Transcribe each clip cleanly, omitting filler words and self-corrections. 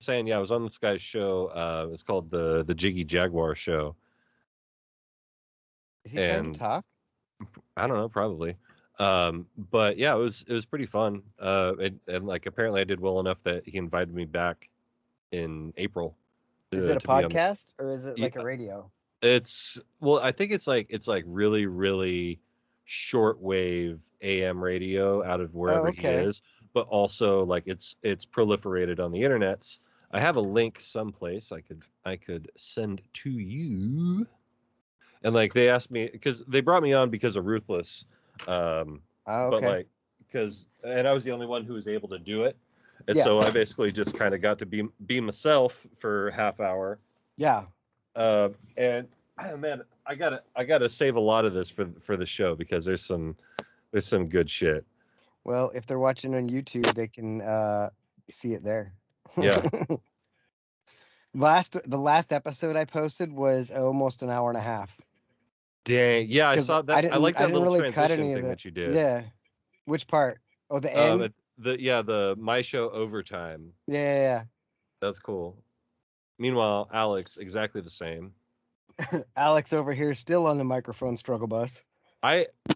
saying, yeah, I was on this guy's show. It's called the Jiggy Jaguar Show. Is he trying to talk? I don't know, probably. But yeah, it was pretty fun. And like apparently I did well enough that he invited me back in April. Is it a podcast or is it like a radio? I think it's like really, really shortwave AM radio out of wherever he is, but also like it's proliferated on the internets. I have a link someplace I could send to you. And like they asked me because they brought me on because of Ruthless, but like and I was the only one who was able to do it, and so I basically just kind of got to be myself for half hour. Yeah. And man, I gotta save a lot of this for the show because there's some good shit. Well, if they're watching on YouTube, they can see it there. Yeah. The last episode I posted was almost an hour and a half. Dang, yeah, I saw that. I like that little really transition thing that you did. Yeah. Which part? Oh, the end? The My Show Overtime. Yeah. That's cool. Meanwhile, Alex, exactly the same. Alex over here still on the microphone struggle bus.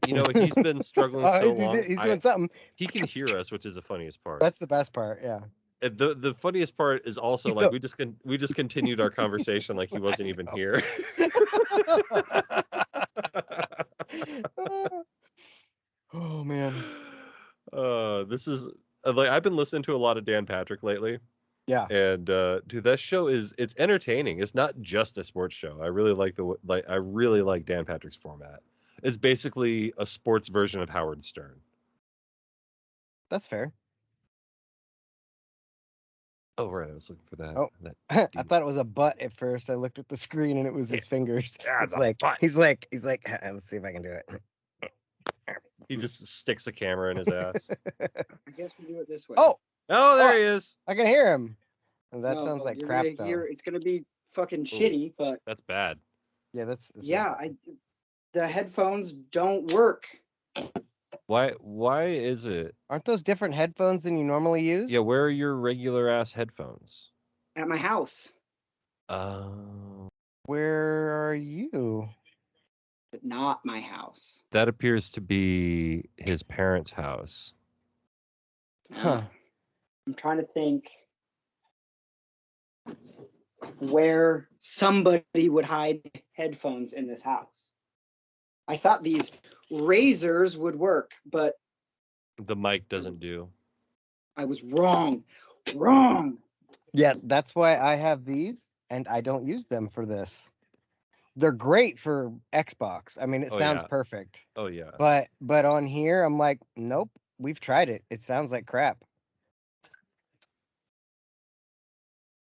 He's been struggling so long. He's doing something. He can hear us, which is the funniest part. That's the best part, yeah. The funniest part is also like we just continued our conversation like he wasn't even here. Oh man. This is like I've been listening to a lot of Dan Patrick lately. Yeah. And dude, that show it's entertaining. It's not just a sports show. I really like Dan Patrick's format. It's basically a sports version of Howard Stern. That's fair. Oh right, I was looking for that. Oh, I thought it was a butt at first. I looked at the screen and it was his fingers. Yeah, it's like butt. He's like, let's see if I can do it. He just sticks a camera in his ass. I guess we do it this way. Oh, there he is. I can hear him. And that sounds like crap though. It's gonna be fucking shitty, but that's bad. Yeah, that's bad. The headphones don't work. Why is it? Aren't those different headphones than you normally use? Yeah, where are your regular ass headphones? At my house. Where are you? But not my house. That appears to be his parents' house. Huh. I'm trying to think where somebody would hide headphones in this house. I thought these razors would work, but the mic doesn't do. I was wrong. Wrong. Yeah, that's why I have these, and I don't use them for this. They're great for Xbox. I mean, it sounds perfect. Oh yeah. But on here, I'm like, nope. We've tried it. It sounds like crap.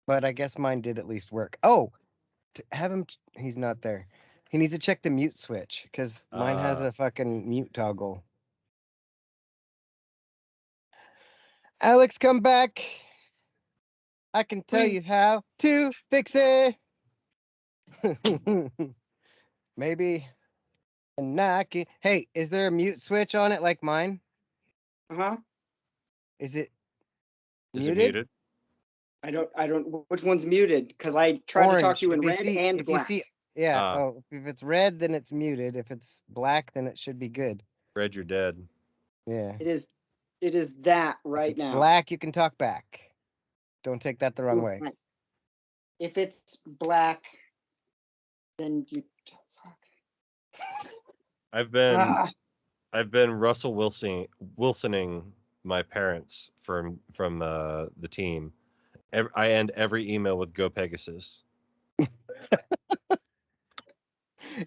But I guess mine did at least work. Oh, have him. He's not there. He needs to check the mute switch because mine has a fucking mute toggle. Alex, come back. I can tell you how to fix it. Maybe. And hey, is there a mute switch on it like mine? Uh-huh. Is it muted? I don't. Which one's muted? Because I tried to talk to you in red and black. If it's red, then it's muted. If it's black, then it should be good. Red, you're dead. Yeah. It is that right now. Black, you can talk back. Don't take that the wrong way. Nice. If it's black, then you. Fuck. I've been Russell Wilsoning my parents from the team. I end every email with "Go Pegasus."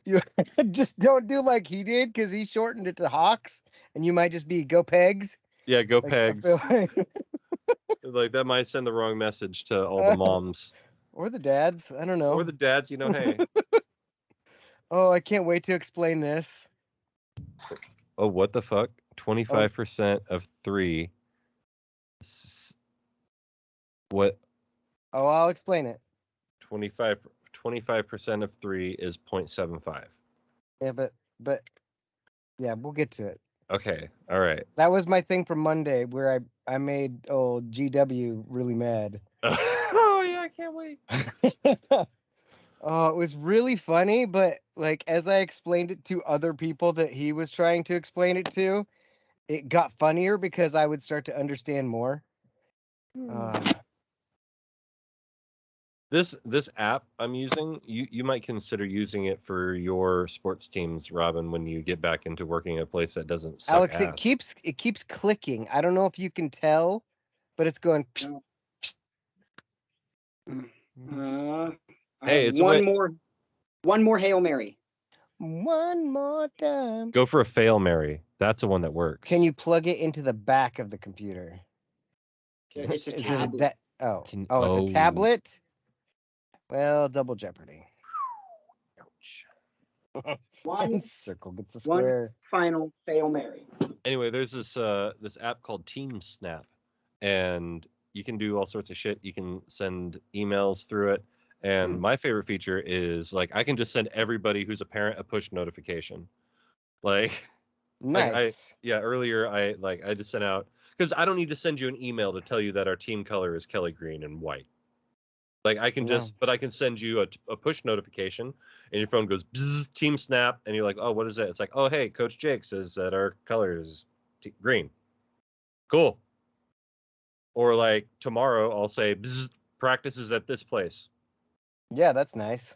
You just don't do like he did because he shortened it to Hawks, and you might just be "Go Pegs." Yeah, go Pegs. Like that might send the wrong message to all the moms or the dads. I don't know. Or the dads, hey. Oh, I can't wait to explain this. Oh, what the fuck? 25% of 3. What? Oh, I'll explain it. 25% of 3 is 0.75. Yeah, but yeah, we'll get to it. Okay, all right. That was my thing from Monday where I made GW really mad. Oh yeah, I can't wait. Oh, it was really funny, but like as I explained it to other people that he was trying to explain it to, it got funnier because I would start to understand more. This app I'm using, you might consider using it for your sports teams, Robin, when you get back into working at a place that doesn't suck Alex, ass. it keeps clicking. I don't know if you can tell, but it's going. Hey, it's one more Hail Mary. One more time. Go for a fail Mary. That's the one that works. Can you plug it into the back of the computer? It's a Is tablet. it it's a tablet? Well, double jeopardy. One circle gets a one square. final Hail Mary. Anyway, there's this app called Team Snap, and you can do all sorts of shit. You can send emails through it, and my favorite feature is like I can just send everybody who's a parent a push notification. Like, Nice. earlier I just sent out, because I don't need to send you an email to tell you that our team color is Kelly green and white. Like I can but I can send you a push notification, and your phone goes bzz, Team Snap, and you're like, oh, what is that? It's like, oh, hey, Coach Jake says that our color is green. Cool. Or like tomorrow, I'll say bzz, practice is at this place. Yeah, that's nice.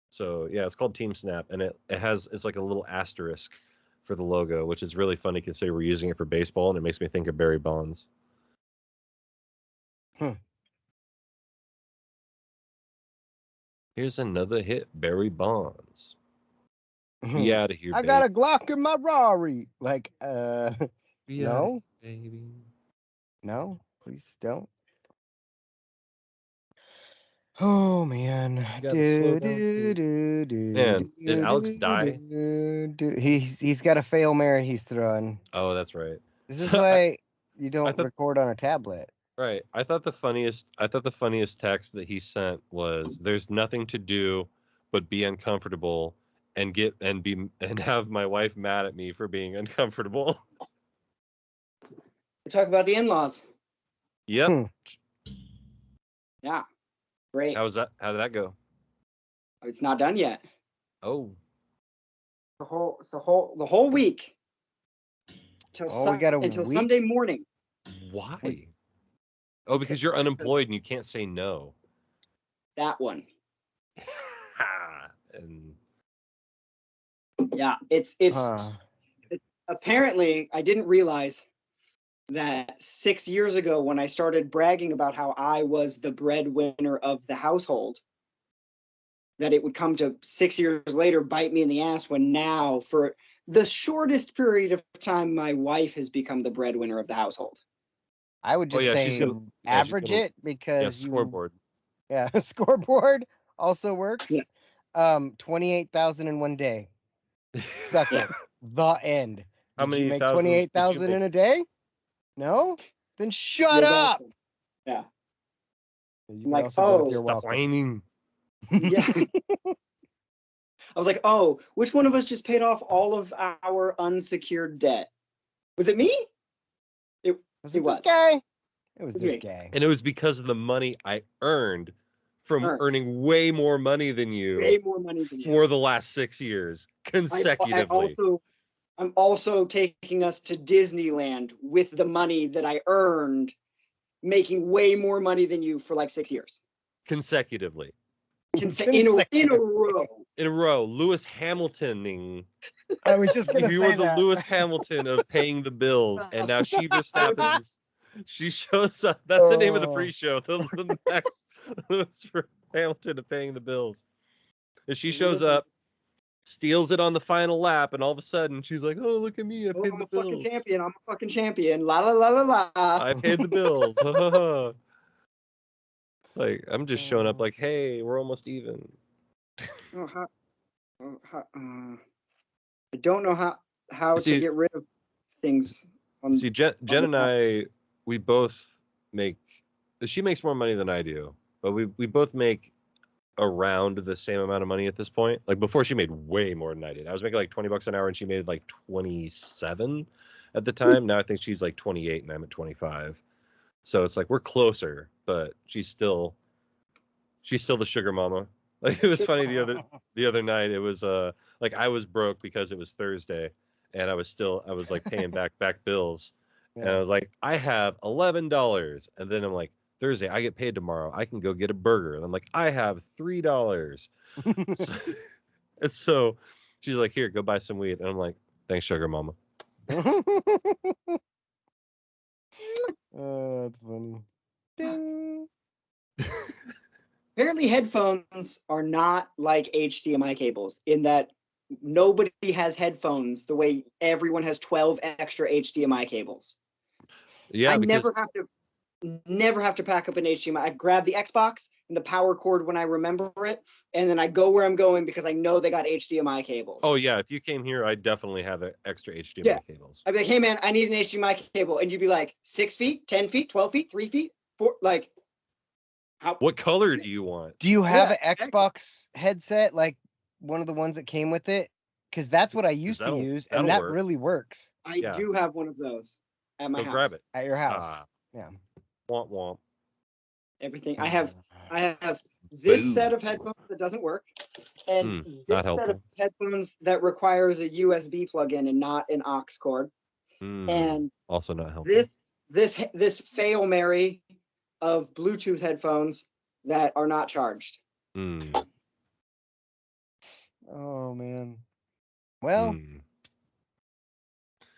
So yeah, it's called Team Snap, and it's like a little asterisk for the logo, which is really funny considering we're using it for baseball, and it makes me think of Barry Bonds. Here's another hit, Barry Bonds. Be out of here, I got a Glock in my Rari. Like, no, baby. No, please don't. Oh man. Man, did Alex die? He's got a fail Mary he's throwing. Oh, that's right. This is why you don't record on a tablet. Right. I thought the funniest text that he sent was, "There's nothing to do but be uncomfortable and have my wife mad at me for being uncomfortable." We talk about the in-laws. Yep. Yeah. Great. How did that go? It's not done yet. Oh. The whole week. Until Sunday morning. Why? Oh, because you're unemployed and you can't say no. That one. And yeah, it's apparently I didn't realize that 6 years ago when I started bragging about how I was the breadwinner of the household, that it would come to 6 years later bite me in the ass when now, for the shortest period of time, my wife has become the breadwinner of the household. I would just say average it because scoreboard. Yeah, scoreboard also works. Yeah. 28,000 in one day. Suck it. The end. How many you make 28,000 in a day? No? Then shut up. Yeah. I'm like, oh, stop whining. Yeah. I was like, oh, which one of us just paid off all of our unsecured debt? Was it me? It was. This guy. It was this guy. And it was because of the money I earned from earning way more money than you. For the last 6 years consecutively. I'm also taking us to Disneyland with the money that I earned, making way more money than you for like 6 years. Consecutively. In a row. In a row. Lewis Hamiltoning. I was just going to say you were the Lewis Hamilton of paying the bills, and now she Verstappen. She shows up. That's the name of the pre-show. The next Lewis Hamilton of paying the bills. And she shows up, steals it on the final lap, and all of a sudden she's like, "Oh, look at me! I paid the bills. I'm a fucking champion. La la la la la. I paid the bills." Like, I'm just showing up like, "Hey, we're almost even." I don't know how to get rid of things. Jen and I, we both make. She makes more money than I do, but we both make around the same amount of money at this point. Like, before, she made way more than I did. I was making like $20 an hour, and she made like 27. at the time. Now I think she's like 28 and I'm at 25. So it's like we're closer, but she's still the sugar mama. Like, it was funny the other night. It was like I was broke because it was Thursday, and I was like paying back bills, and I was like, I have $11, and then I'm like, Thursday, I get paid tomorrow. I can go get a burger, and I'm like, I have $3. So, and so she's like, here, go buy some weed, and I'm like, thanks, sugar mama. Oh, that's funny. Ding. Apparently, headphones are not like HDMI cables in that nobody has headphones the way everyone has 12 extra HDMI cables. Yeah, I because never have to pack up an HDMI. I grab the Xbox and the power cord when I remember it, and then I go where I'm going because I know they got HDMI cables. oh yeah, if you came here, I definitely have extra HDMI cables. I'd be like, hey man, I need an HDMI cable, and you'd be like, 6 feet, 10 feet, 12 feet, 3 feet, 4, like. What color do you want? Do you have an Xbox headset, like one of the ones that came with it? Because that's what I used to use, and that really works. I do have one of those at my house. Grab it at your house. Yeah. Womp womp. Everything. I have this set of headphones that doesn't work, and this set of headphones that requires a USB plug-in and not an aux cord. And also not helpful. This fail Mary of Bluetooth headphones that are not charged. Oh man. Well,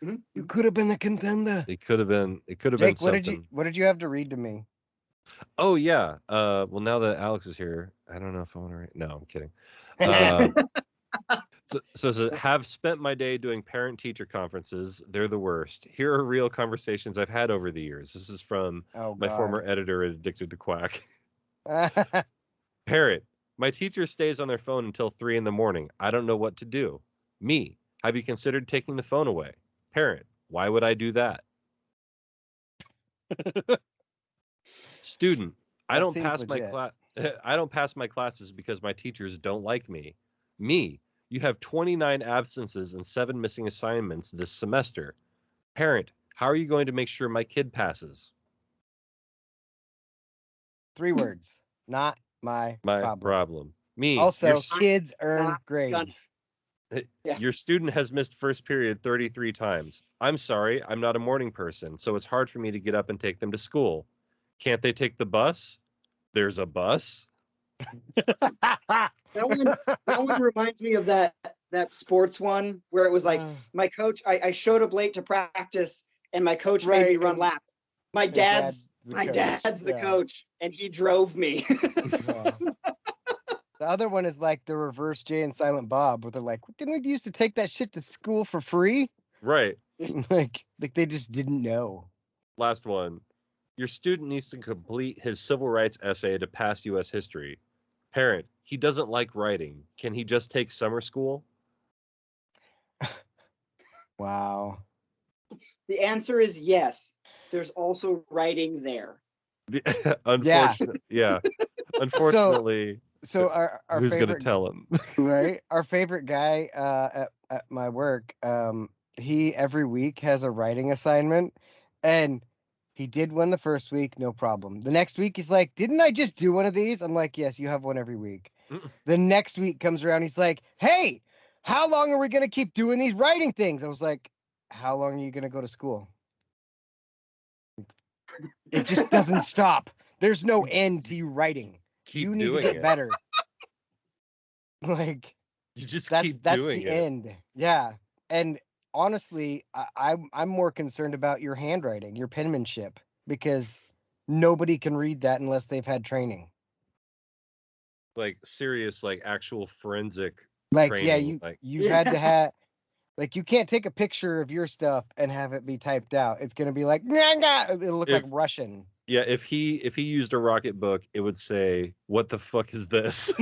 you could have been a contender. It could have been Jake, something. what did you have to read to me? Oh yeah. Well, now that Alex is here, I don't know if I want to read. No, I'm kidding. So have spent my day doing parent-teacher conferences. They're the worst. Here are real conversations I've had over the years. This is from my former editor at Addicted to Quack. Parent, my teacher stays on their phone until 3 a.m. I don't know what to do. Me, have you considered taking the phone away? Parent, why would I do that? Student, I don't pass my classes because my teachers don't like me. Me, you have 29 absences and 7 missing assignments this semester. Parent, how are you going to make sure my kid passes? 3 words. Not my problem. Me. Also, kids earn grades. Your student has missed first period 33 times. I'm sorry, I'm not a morning person, so it's hard for me to get up and take them to school. Can't they take the bus? There's a bus. That one reminds me of that sports one where it was like my coach. I showed up late to practice, and my coach made me run laps. My dad's the coach, and he drove me. The other one is like the reverse Jay and Silent Bob, where they're like, didn't we used to take that shit to school for free? Right. like they just didn't know. Last one. Your student needs to complete his civil rights essay to pass U.S. history. Parent, he doesn't like writing. Can he just take summer school? Wow. The answer is yes. There's also writing there. Unfortunately, yeah. Unfortunately. So our who's going to tell him? Right. Our favorite guy at my work, he every week has a writing assignment, and he did one the first week, no problem. The next week he's like, didn't I just do one of these? I'm like, yes, you have one every week. The next week comes around, he's like, hey, how long are we going to keep doing these writing things? I was like, how long are you going to go to school? It just doesn't stop. There's no end to you writing. You need to get better. Like, you just that's keep doing the end. Yeah. And honestly, I'm more concerned about your handwriting, your penmanship, because nobody can read that unless they've had training. Like serious, like actual forensic training. Yeah, you've had to have, like, you can't take a picture of your stuff and have it be typed out. It's gonna be like, it'll look like Russian. Yeah, if he used a Rocket Book, it would say, "What the fuck is this?"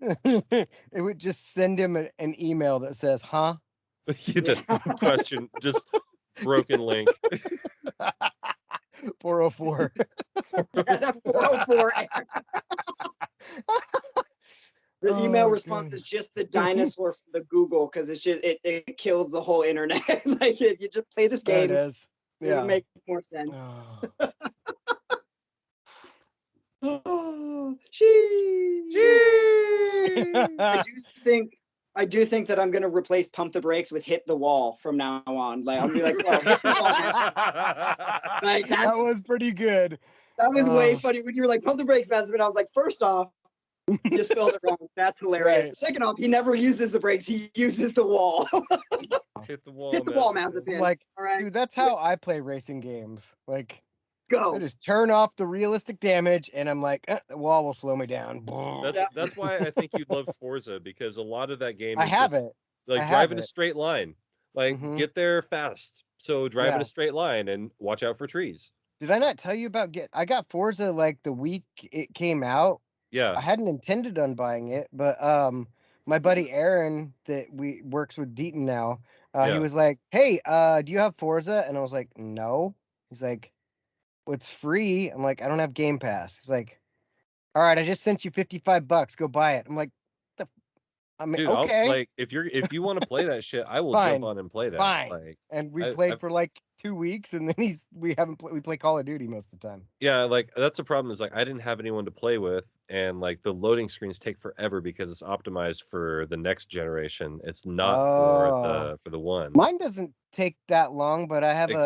It would just send him an email that says, "Huh?" The question, just broken link. 404. 404. The email response is just the dinosaur from the Google, because it's just it kills the whole internet. Like you just play this game. There it is. It would make more sense. I do think that I'm gonna replace Pump the Brakes with Hit the Wall from now on. Like I'm gonna be like, oh, hit the wall, man. Like that was pretty good. That was way funny when you were like, Pump the Brakes, Master. But I was like, first off, you spelled it wrong. That's hilarious. Right. Second off, he never uses the brakes. He uses the wall. Hit the wall. Hit the wall, Mazepin. Like, all right. Dude, that's how I play racing games. Like, go. I just turn off the realistic damage, and I'm like, the wall will slow me down. That's why I think you'd love Forza, because a lot of that game is like driving a straight line. Like, get there fast. So drive in a straight line and watch out for trees. Did I not tell you about I got Forza like the week it came out? Yeah. I hadn't intended on buying it, but my buddy Aaron that works with Deaton now, he was like, "Hey, do you have Forza?" And I was like, "No." He's like, "Well, it's free." I'm like, "I don't have Game Pass." He's like, "All right, I just sent you $55. Go buy it." I'm like, Dude, okay. if you want to play that shit, I will jump on and play that. Fine. Like, and we played for like 2 weeks, and then we play Call of Duty most of the time. Yeah, like that's the problem, is like I didn't have anyone to play with, and like the loading screens take forever because it's optimized for the next generation. It's not for the one. Mine doesn't take that long, but I have an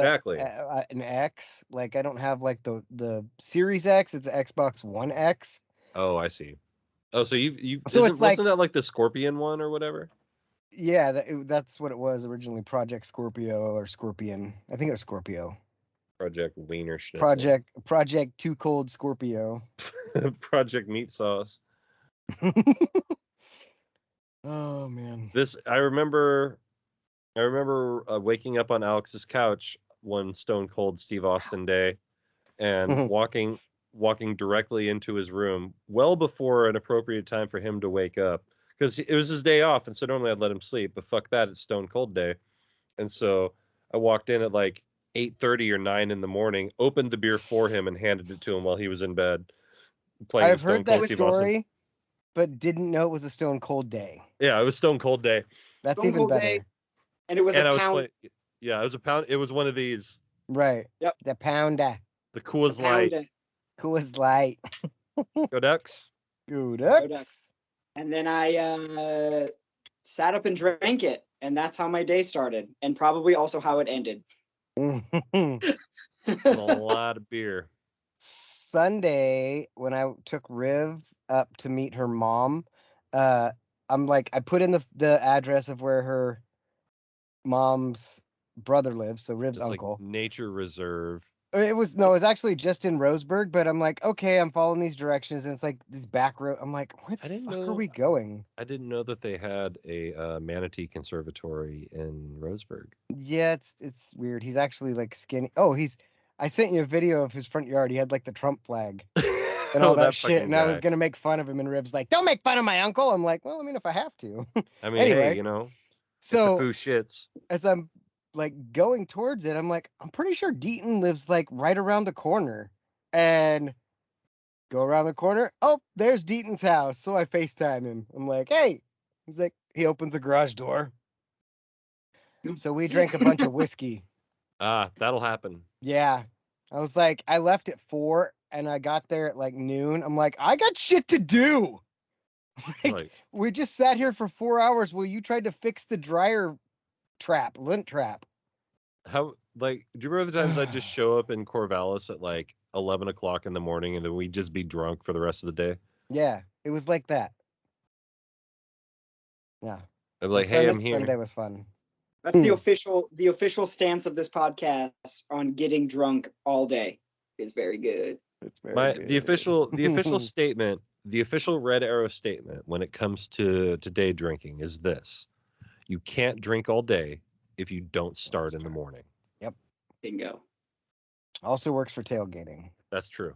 X. Like I don't have like the Series X. It's an Xbox One X. Oh, I see. Oh, so wasn't that like the Scorpion one or whatever? Yeah, that's what it was originally. Project Scorpio or Scorpion. I think it was Scorpio. Project Wiener Schnitzel. Project Too Cold Scorpio. Project Meat Sauce. Oh man. I remember waking up on Alex's couch one Stone Cold Steve Austin day, and walking directly into his room well before an appropriate time for him to wake up, because it was his day off, and so normally I'd let him sleep, but fuck that, it's Stone Cold day. And so I walked in at like 8:30 or 9 in the morning, opened the beer for him, and handed it to him while he was in bed playing I've heard that story, but didn't know it was a Stone Cold day. Yeah, it was Stone Cold day. That's Stone even Cold better. Day, and it was a pound. Yeah, it was a pound. It was one of these. Right. Yep. The pounder. The Coors Light. Coors Light. Go Ducks. Go Ducks. And then I sat up and drank it, and that's how my day started, and probably also how it ended. A lot of beer. Sunday, when I took Riv up to meet her mom, I'm like, I put in the address of where her mom's brother lives, so Riv's uncle. Like nature reserve. It was actually just in Roseburg, but I'm like, okay, I'm following these directions, and it's like this back road. I'm like, where the fuck are we going? I didn't know that they had a manatee conservatory in Roseburg. Yeah, it's weird. He's actually like skinny. Oh, I sent you a video of his front yard. He had like the Trump flag and all that shit, and I was gonna make fun of him, and Riv's like, don't make fun of my uncle. I'm like, well, I mean, if I have to. I mean, anyway, hey, so the foo shits. As I'm like going towards it, I'm like, I'm pretty sure Deaton lives like right around the corner, and go around the corner. Oh, there's Deaton's house. So I FaceTime him. I'm like, hey. He's like, he opens the garage door. So we drank a bunch of whiskey. That'll happen. Yeah. I was like, I left at 4 and I got there at like noon. I'm like, I got shit to do. We just sat here for 4 hours while you tried to fix the dryer lint trap. Do you remember the times I'd just show up in Corvallis at like 11 o'clock in the morning, and then we'd just be drunk for the rest of the day? Yeah, it was like that. Yeah. I was like, hey, I'm here. Sunday was fun. That's the official stance of this podcast on getting drunk all day. Is very good. It's very good. The official statement, the official Red Arrow statement when it comes to day drinking is this: you can't drink all day if you don't start in the morning. Yep. Bingo. Also works for tailgating. That's true.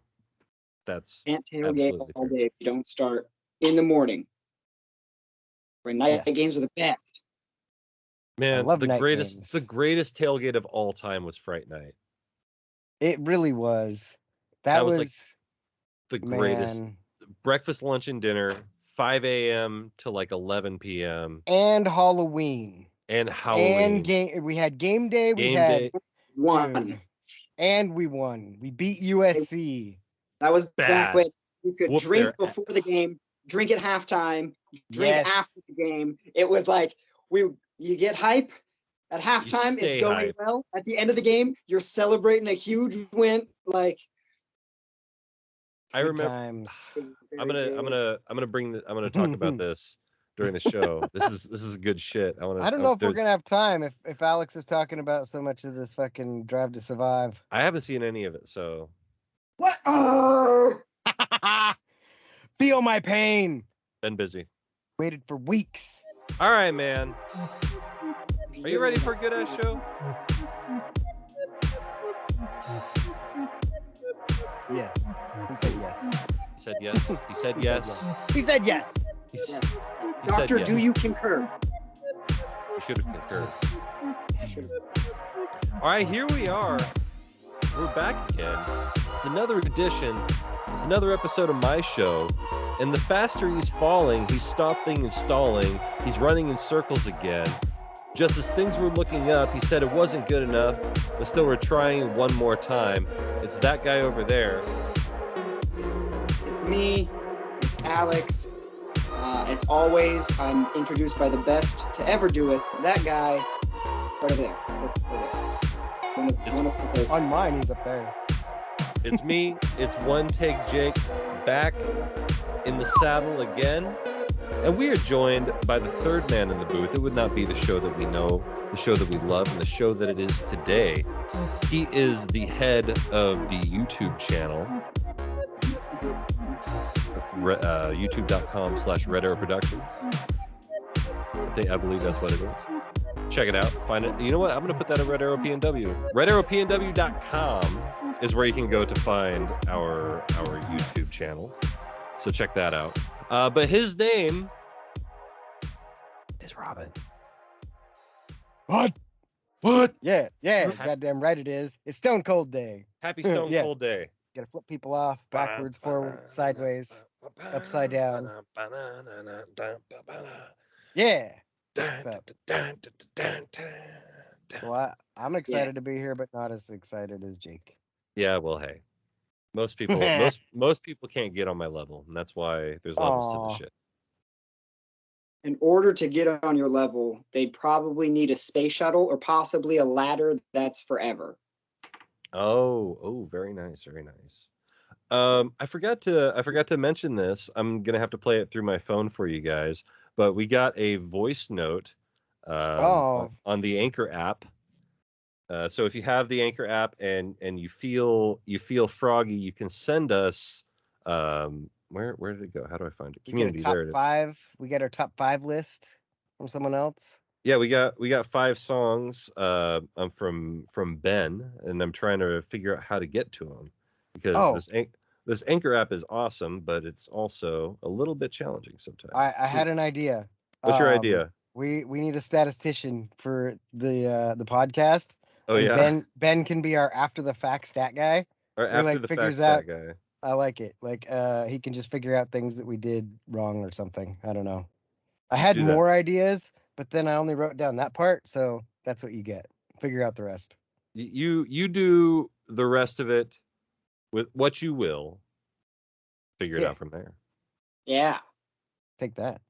Can't tailgate all day if you don't start in the morning. When night games are the best. Man, the greatest tailgate of all time was Fright Night. It really was. That was like the greatest. Breakfast, lunch, and dinner, 5 a.m. to like 11 p.m. And Halloween. And Halloween. And we had game day. We Game had day. One. And we won. We beat USC. That was Bad. back when you could Whoop drink their before the game, drink at halftime, drink Yes. after the game. It was like you get hype at halftime, it's stay going hype. well. At the end of the game, you're celebrating a huge win. Like I Good remember. times. I'm gonna talk about this during the show. This is good shit. I don't know if we're gonna have time if Alex is talking about so much of this fucking Drive to Survive. I haven't seen any of it, so. what? Feel my pain. Been busy. Waited for weeks. All right, man. Are you ready for a good ass show? Yeah. He said yes. He said yes. He said yes. He said yes. He said Doctor, yes. do you concur? You should have concurred. All right, here we are. We're back again. It's another edition. It's another episode of my show. And the faster he's falling, he's stopping and stalling. He's running in circles again. Just as things were looking up, he said it wasn't good enough, but still we're trying one more time. It's that guy over there. It's me. It's Alex. As always, I'm introduced by the best to ever do it. That guy, right over there. One of those On guys. mine, he's up there. It's me. It's One Take Jake back in the saddle again. And we are joined by the third man in the booth. It would not be the show that we know, the show that we love, and the show that it is today. He is the head of the YouTube channel, youtube.com/Red Arrow Productions. I believe that's what it is. Check it out. Find it. You know what? I'm going to put that at Red Arrow PNW. RedArrowPNW.com is where you can go to find our YouTube channel. So check that out. But his name is Robin. What? Yeah, goddamn right it is. It's Stone Cold Day. Happy Stone Yeah. Cold Day. Gotta flip people off, backwards, forward, sideways, upside down. Yeah. Well, I'm excited to be here, but not as excited as Jake. Yeah, well, hey. Most people most people can't get on my level, and that's why there's levels to the Aw. shit. In order to get on your level, they'd probably need a space shuttle or possibly a ladder that's forever. Oh, very nice, very nice. I forgot to mention this. I'm gonna have to play it through my phone for you guys, but we got a voice note on the Anchor app. So if you have the Anchor app and you feel froggy, you can send us. Where did it go? How do I find it? Community. There it is. We got our top 5 list from someone else. Yeah, we got 5 songs from Ben, and I'm trying to figure out how to get to them because this Anchor app is awesome, but it's also a little bit challenging sometimes. I had an idea. What's your idea? We need a statistician for the podcast. Oh, and yeah. Ben can be our after the fact stat guy. Or after the fact stat guy. I like it. Like he can just figure out things that we did wrong or something. I don't know. I had more ideas, but then I only wrote down that part, so that's what you get. Figure out the rest. You do the rest of it with what you will. Figure it out from there. Yeah. Take that.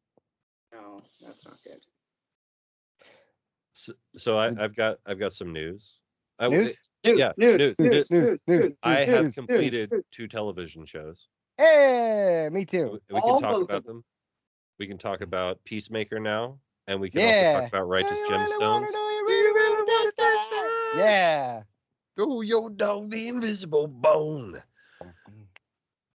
No, that's not good. So I've got some news. News? News. I have completed 2 television shows. Hey, me too. We can talk about them. We can talk about Peacemaker now, and we can also talk about Righteous Gemstones. Yeah. Go your dog, the invisible bone.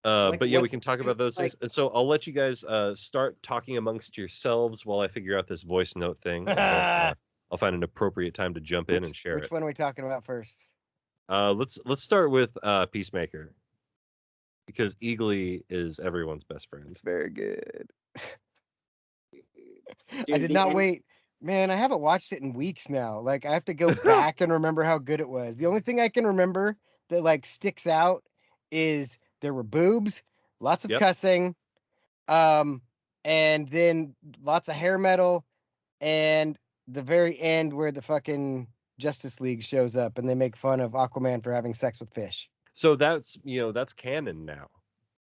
But yeah, we can talk about those things. And so I'll let you guys start talking amongst yourselves while I figure out this voice note thing. I'll find an appropriate time to jump in and share it. Which one are we talking about first? Let's start with Peacemaker, because Eagly is everyone's best friend. It's very good. I did not wait. Man, I haven't watched it in weeks now. Like, I have to go back and remember how good it was. The only thing I can remember that like sticks out is there were boobs, lots of cussing, and then lots of hair metal, and the very end where the fucking Justice League shows up and they make fun of Aquaman for having sex with fish. So that's that's canon now.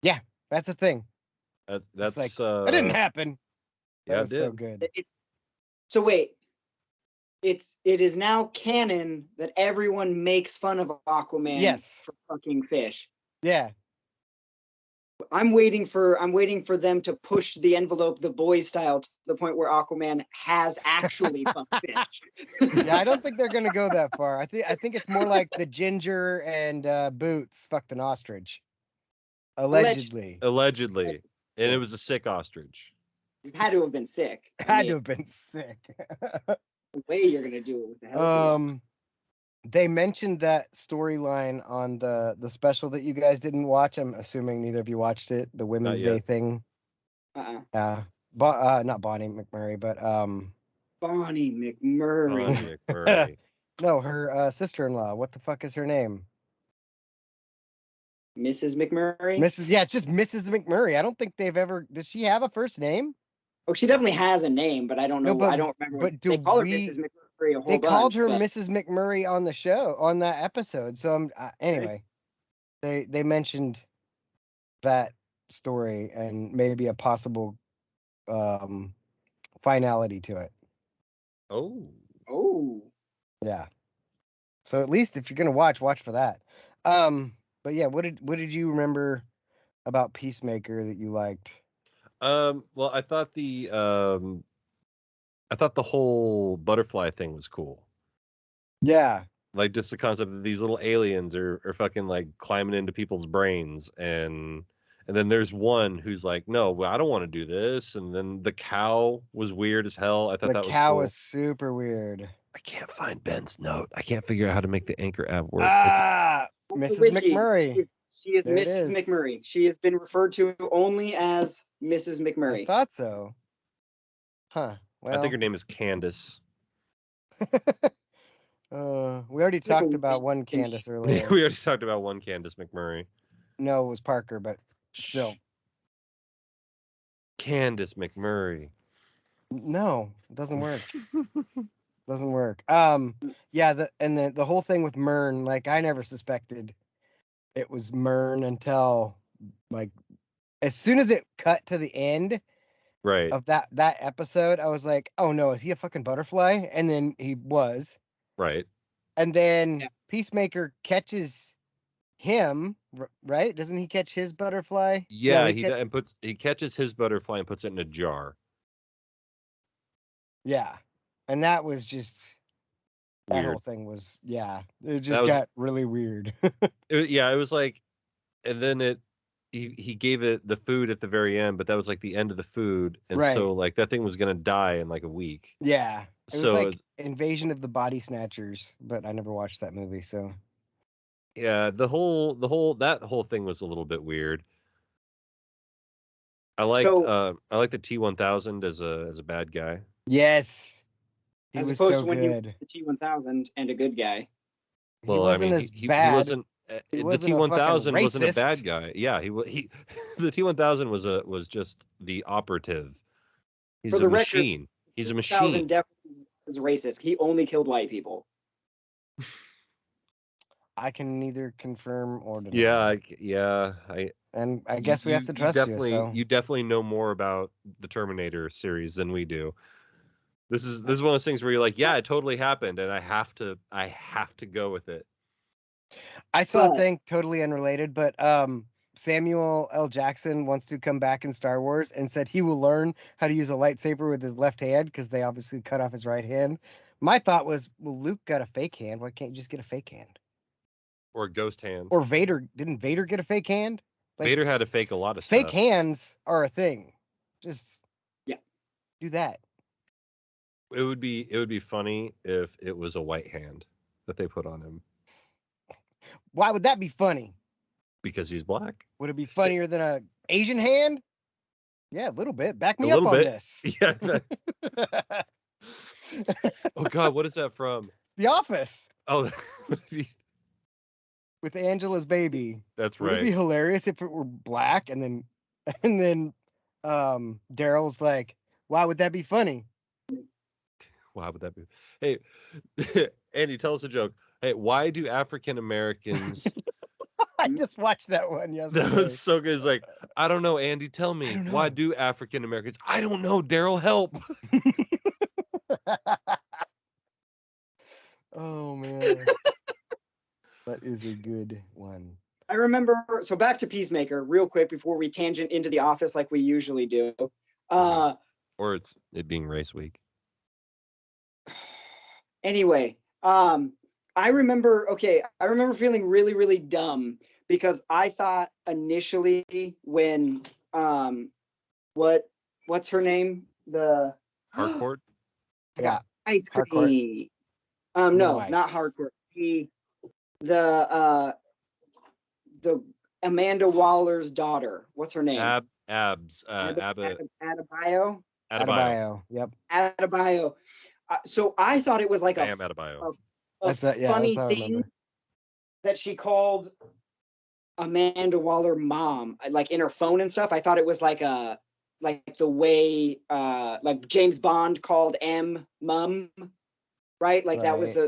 Yeah, that's a thing. That's like, that didn't happen. That was it did. so good. So wait, it is now canon that everyone makes fun of Aquaman for fucking fish. Yeah. I'm waiting for them to push the envelope the boys style to the point where Aquaman has actually fucked fish. Yeah, I don't think they're gonna go that far. I think it's more like the Ginger and Boots fucked an ostrich. Allegedly. And it was a sick ostrich. It had to have been sick. Had to have been sick. The way you're gonna do it with the healthy. They mentioned that storyline on the special that you guys didn't watch. I'm assuming neither of you watched it. The Women's Day thing. Not Bonnie McMurray, but Bonnie McMurray. No, her sister-in-law. What the fuck is her name? Mrs. McMurray. It's just Mrs. McMurray. I don't think they've ever. Does she have a first name? Oh, she definitely has a name, but I don't know. No, I don't remember. But they call her Mrs. McMurray a whole bunch. They called her Mrs. McMurray on the show, on that episode. So anyway, they mentioned that story and maybe a possible finality to it. Oh. Yeah. So at least if you're gonna watch for that. But yeah, what did you remember about Peacemaker that you liked? Well, I thought the whole butterfly thing was cool. Yeah. Like just the concept that these little aliens are fucking like climbing into people's brains, and then there's one who's like, no, I don't want to do this. And then the cow was weird as hell. I thought that was cool. The cow was super weird. I can't find Ben's note. I can't figure out how to make the Anchor app work. Mrs. McMurray. She is Mrs. McMurray. She has been referred to only as Mrs. McMurray. I thought so. Huh. Well, I think her name is Candace. We already talked about one Candace earlier. We already talked about one Candace McMurray. No, it was Parker, but still. Candace McMurray. No, it doesn't work. Doesn't work. Yeah, the whole thing with Myrn, like I never suspected it was Myrn until like as soon as it cut to the end of that episode, I was like, oh no, is he a fucking butterfly? And then he was. Right. And then Peacemaker catches him, right? Doesn't he catch his butterfly? Yeah, he catches his butterfly and puts it in a jar. Yeah. And that was just weird. That whole thing was it just got really weird. It was like, and then he gave it the food at the very end, but that was like the end of the food, and so like that thing was gonna die in like a week. Yeah. It was like Invasion of the Body Snatchers, but I never watched that movie, so. Yeah, that whole thing was a little bit weird. I liked the T-1000 as a bad guy. Yes. As opposed to when he was the T-1000 and a good guy. Well, he wasn't bad. He wasn't. The T-1000 wasn't a bad guy. Yeah, he the T-1000 was just the operative. He's a machine. He's a machine. T-1000 definitely was racist. He only killed white people. I can neither confirm or deny. And I guess we have to trust you. So. You definitely know more about the Terminator series than we do. This is one of those things where you're like, yeah, it totally happened, and I have to go with it. I saw a thing totally unrelated, but Samuel L. Jackson wants to come back in Star Wars and said he will learn how to use a lightsaber with his left hand because they obviously cut off his right hand. My thought was, well, Luke got a fake hand. Why can't you just get a fake hand? Or a ghost hand. Or Vader. Didn't Vader get a fake hand? Like, Vader had to fake a lot of stuff. Fake hands are a thing. Just do that. It would be funny if it was a white hand that they put on him. Why would that be funny? Because he's black. Would it be funnier than a Asian hand? Yeah, a little bit. Back me up on this. Yeah. Oh God, what is that from? The Office. Oh, with Angela's baby. That's right. Would it be hilarious if it were black and then Daryl's like, why would that be funny? Why would that be? Hey, Andy, tell us a joke. Hey, why do African Americans? I just watched that one That was yesterday. so good. It's like, I don't know, Andy, tell I me, don't why know. do African Americans? I don't know, Daryl, help. Oh man, that is a good one. I remember, so back to Peacemaker real quick before we tangent into The Office like we usually do. Or it's it being race week. Anyway, I remember feeling really, really dumb because I thought initially when what's her name? The Harcourt? I got Yeah, ice Harcourt. cream. No, not Harcourt. The Amanda Waller's daughter. What's her name? Adebayo. Adebayo. Yep. Adebayo. So I thought it was like Bam Adebayo. a funny that's how I thing remember. that she called Amanda Waller mom, like in her phone and stuff. I thought it was like the way like James Bond called M mum, right? Like that was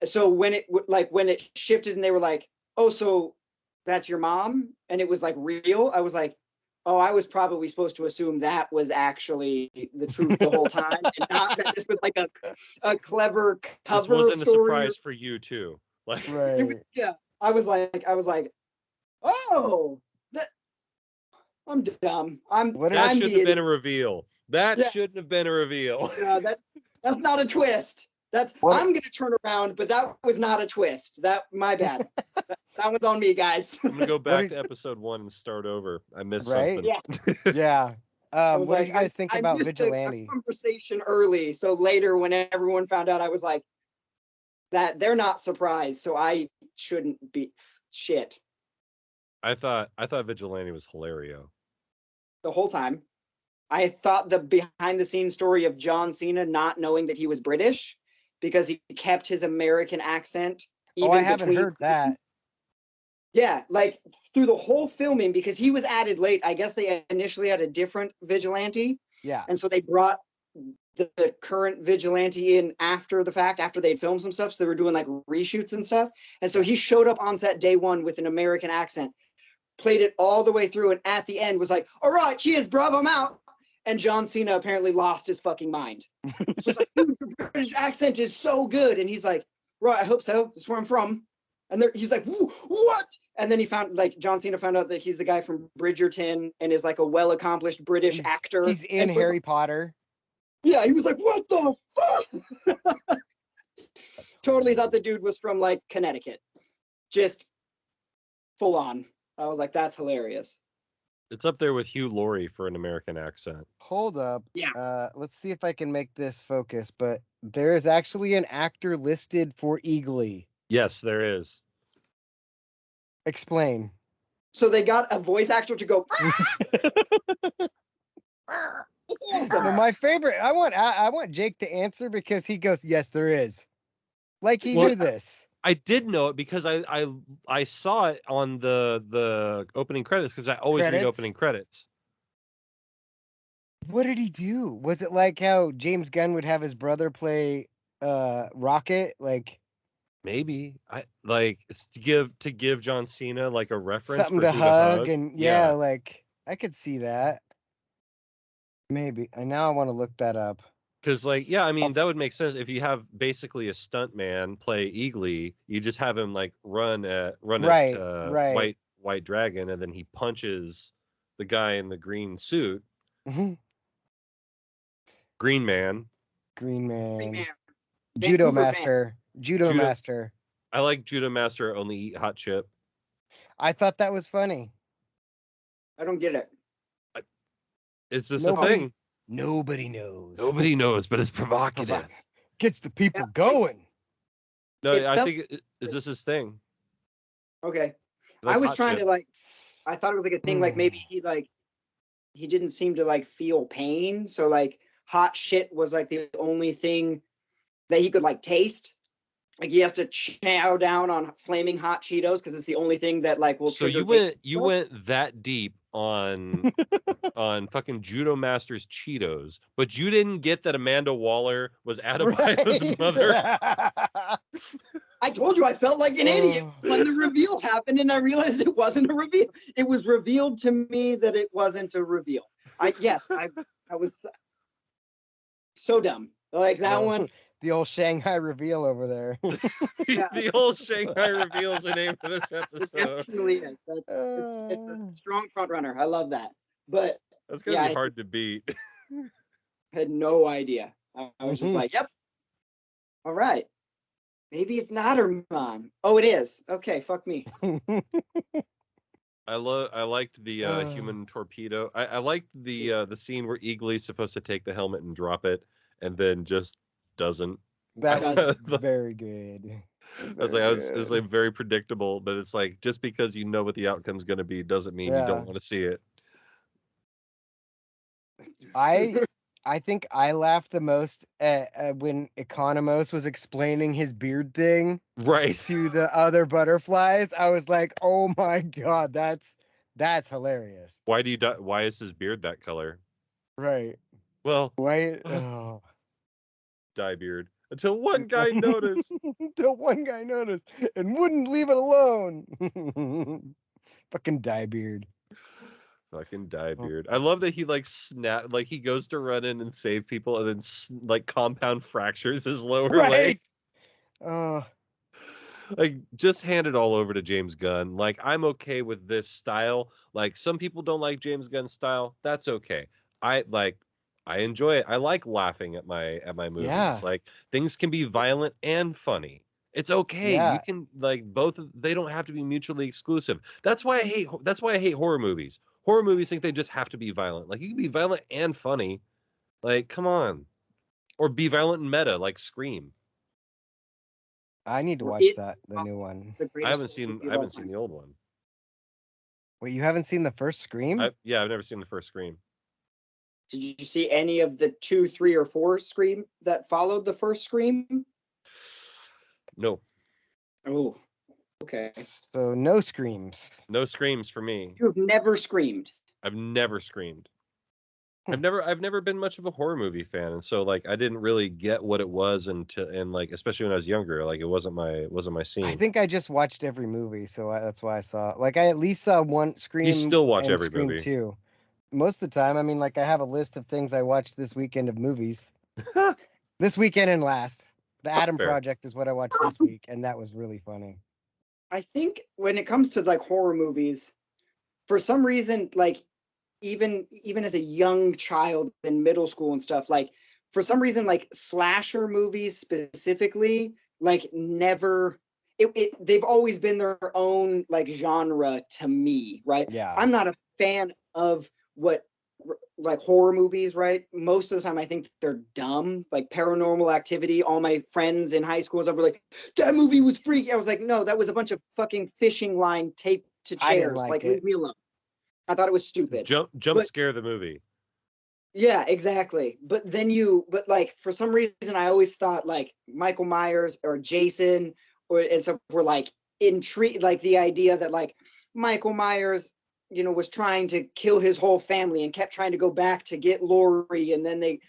so when it shifted and they were like, oh, so that's your mom, and it was like real. I was like, oh, I was probably supposed to assume that was actually the truth the whole time, and not that this was like a clever cover this wasn't story. A surprise for you too. Like, right. Yeah, I was like, oh, I'm dumb. That shouldn't have been a reveal. That shouldn't have been a reveal. Yeah, that's not a twist. I'm gonna turn around, but that was not a twist. My bad. that one's on me, guys. I'm gonna go back to episode 1 and start over. I missed something. Yeah. Yeah. What did you guys think about Vigilante? A conversation early, so later when everyone found out, I was like, that they're not surprised, so I shouldn't be shit. I thought Vigilante was hilarious the whole time. I thought the behind the scenes story of John Cena not knowing that he was British because he kept his American accent. I haven't heard that. Yeah, like through the whole filming, because he was added late. I guess they initially had a different Vigilante. Yeah. And so they brought the current Vigilante in after the fact, after they'd filmed some stuff. So they were doing like reshoots and stuff. And so he showed up on set day one with an American accent, played it all the way through, and at the end was like, all right, cheers, bruv, I'm out. And John Cena apparently lost his fucking mind. It was like, dude, your British accent is so good. And he's like, right, I hope so. That's where I'm from. And he's like, what? And then John Cena found out that he's the guy from Bridgerton and is like a well-accomplished British actor. He's in Harry Potter. Yeah, he was like, what the fuck? Totally thought the dude was from like Connecticut. Just full on. I was like, that's hilarious. It's up there with Hugh Laurie for an American accent. Hold up. Yeah. Let's see if I can make this focus, but there is actually an actor listed for Eagly. Yes, there is. Explain. So they got a voice actor to go. Awesome. My favorite. I want Jake to answer because he goes, yes, there is. Like he knew this. I did know it because I saw it on the opening credits because I always read opening credits. What did he do? Was it like how James Gunn would have his brother play Rocket? Like maybe I like to give John Cena like a reference, something to hug, and yeah, like I could see that. Maybe. And now I want to look that up. Because, like, yeah, I mean, that would make sense if you have basically a stunt man play Eagly. You just have him like run at White Dragon, and then he punches the guy in the green suit. Mm-hmm. Green Man. Judo Master. I like Judo Master only eat hot chip. I thought that was funny. I don't get it. Is this a thing? Nobody knows. Nobody knows, but it's provocative. Gets the people going. No, I think is this his thing? Okay. I was trying to I thought it was like a thing, like maybe he didn't seem to like feel pain. So like hot shit was like the only thing that he could like taste. Like he has to chow down on flaming hot Cheetos because it's the only thing that like will So trigger. you went that deep on fucking Judo Masters Cheetos, but you didn't get that Amanda Waller was Adebayo's Right. mother. I told you I felt like an idiot when the reveal happened, and I realized it wasn't a reveal. It was revealed to me that it wasn't a reveal. I was so dumb. Like that one. The old Shanghai Reveal over there. Yeah, The old Shanghai Reveal is the name of this it episode. definitely is. It's a strong front runner. I love that. But That's gonna yeah, be hard to beat. I had no idea. I was just like, yep. All right. Maybe it's not her mom. Oh, it is. Okay, fuck me. I liked the human torpedo. I liked the scene where Eagly's supposed to take the helmet and drop it, and then just doesn't. That was Like, very good. It's like very predictable, but it's like just because you know what the outcome's going to be doesn't mean you don't want to see it. I think I laughed the most at when Economos was explaining his beard thing Right. to the other butterflies. I was like, oh my god, that's hilarious. Why is his beard that color? Right. Well, Why? dye beard. Until one guy noticed. Until one guy noticed and wouldn't leave it alone. Fucking dye beard. Fucking dye beard. I love that he like like he goes to run in and save people and then like compound fractures his lower leg. Like just hand it all over to James Gunn. Like I'm okay with this style. Like some people don't like James Gunn's style. That's okay. I enjoy it. I like laughing at my movies. Yeah. Like things can be violent and funny. It's okay. Yeah. You can like both. They don't have to be mutually exclusive. That's why I hate horror movies. Horror movies think they just have to be violent. Like you can be violent and funny. Like come on, or be violent and meta like Scream. I need to watch the new one. I haven't seen the old one. Wait, you haven't seen the first Scream? I've never seen the first Scream. Did you see any of the 2, 3, or 4 Scream that followed the first Scream? No. Oh, okay. So no Screams. No Screams for me. You've never screamed. I've never screamed. I've never been much of a horror movie fan, and so like I didn't really get what it was until like especially when I was younger, like it wasn't my scene. I think I just watched every movie, so that's why I saw. Like I at least saw one Scream. You still watch every Scream movie. 2. Most of the time, I mean, like I have a list of things I watched this weekend of movies. This weekend and last. The Adam Project is what I watched this week, and that was really funny. I think when it comes to like horror movies, for some reason, like even as a young child in middle school and stuff, like for some reason, like slasher movies specifically, like never. They've always been their own like genre to me, right? Yeah. I'm not a fan of what like horror movies, right? Most of the time I think they're dumb. Like Paranormal Activity, all my friends in high school were like, that movie was freaky. I was like, no, that was a bunch of fucking fishing line taped to chairs. Like leave me alone. I thought it was stupid. Jump scare the movie. Yeah, exactly. But like for some reason I always thought like Michael Myers or Jason and so were like intrigued, like the idea that like Michael Myers, was trying to kill his whole family and kept trying to go back to get Laurie, and then they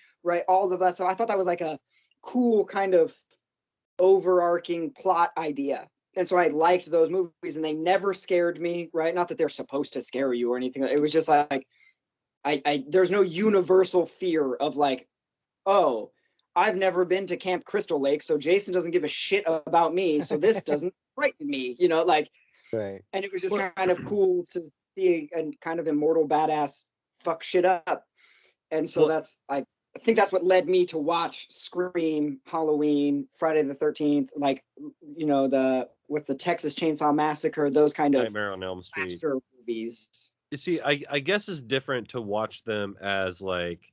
all of that. So I thought that was like a cool kind of overarching plot idea. And so I liked those movies, and they never scared me, right? Not that they're supposed to scare you or anything. It was just like, there's no universal fear of like, oh, I've never been to Camp Crystal Lake, so Jason doesn't give a shit about me, so this doesn't frighten me, like. Right. And it was just kind of cool to see a kind of immortal badass fuck shit up. And so I think that's what led me to watch Scream, Halloween, Friday the 13th, like, what's the Texas Chainsaw Massacre, those kind of Nightmare on Elm Street movies. You see, I guess it's different to watch them as like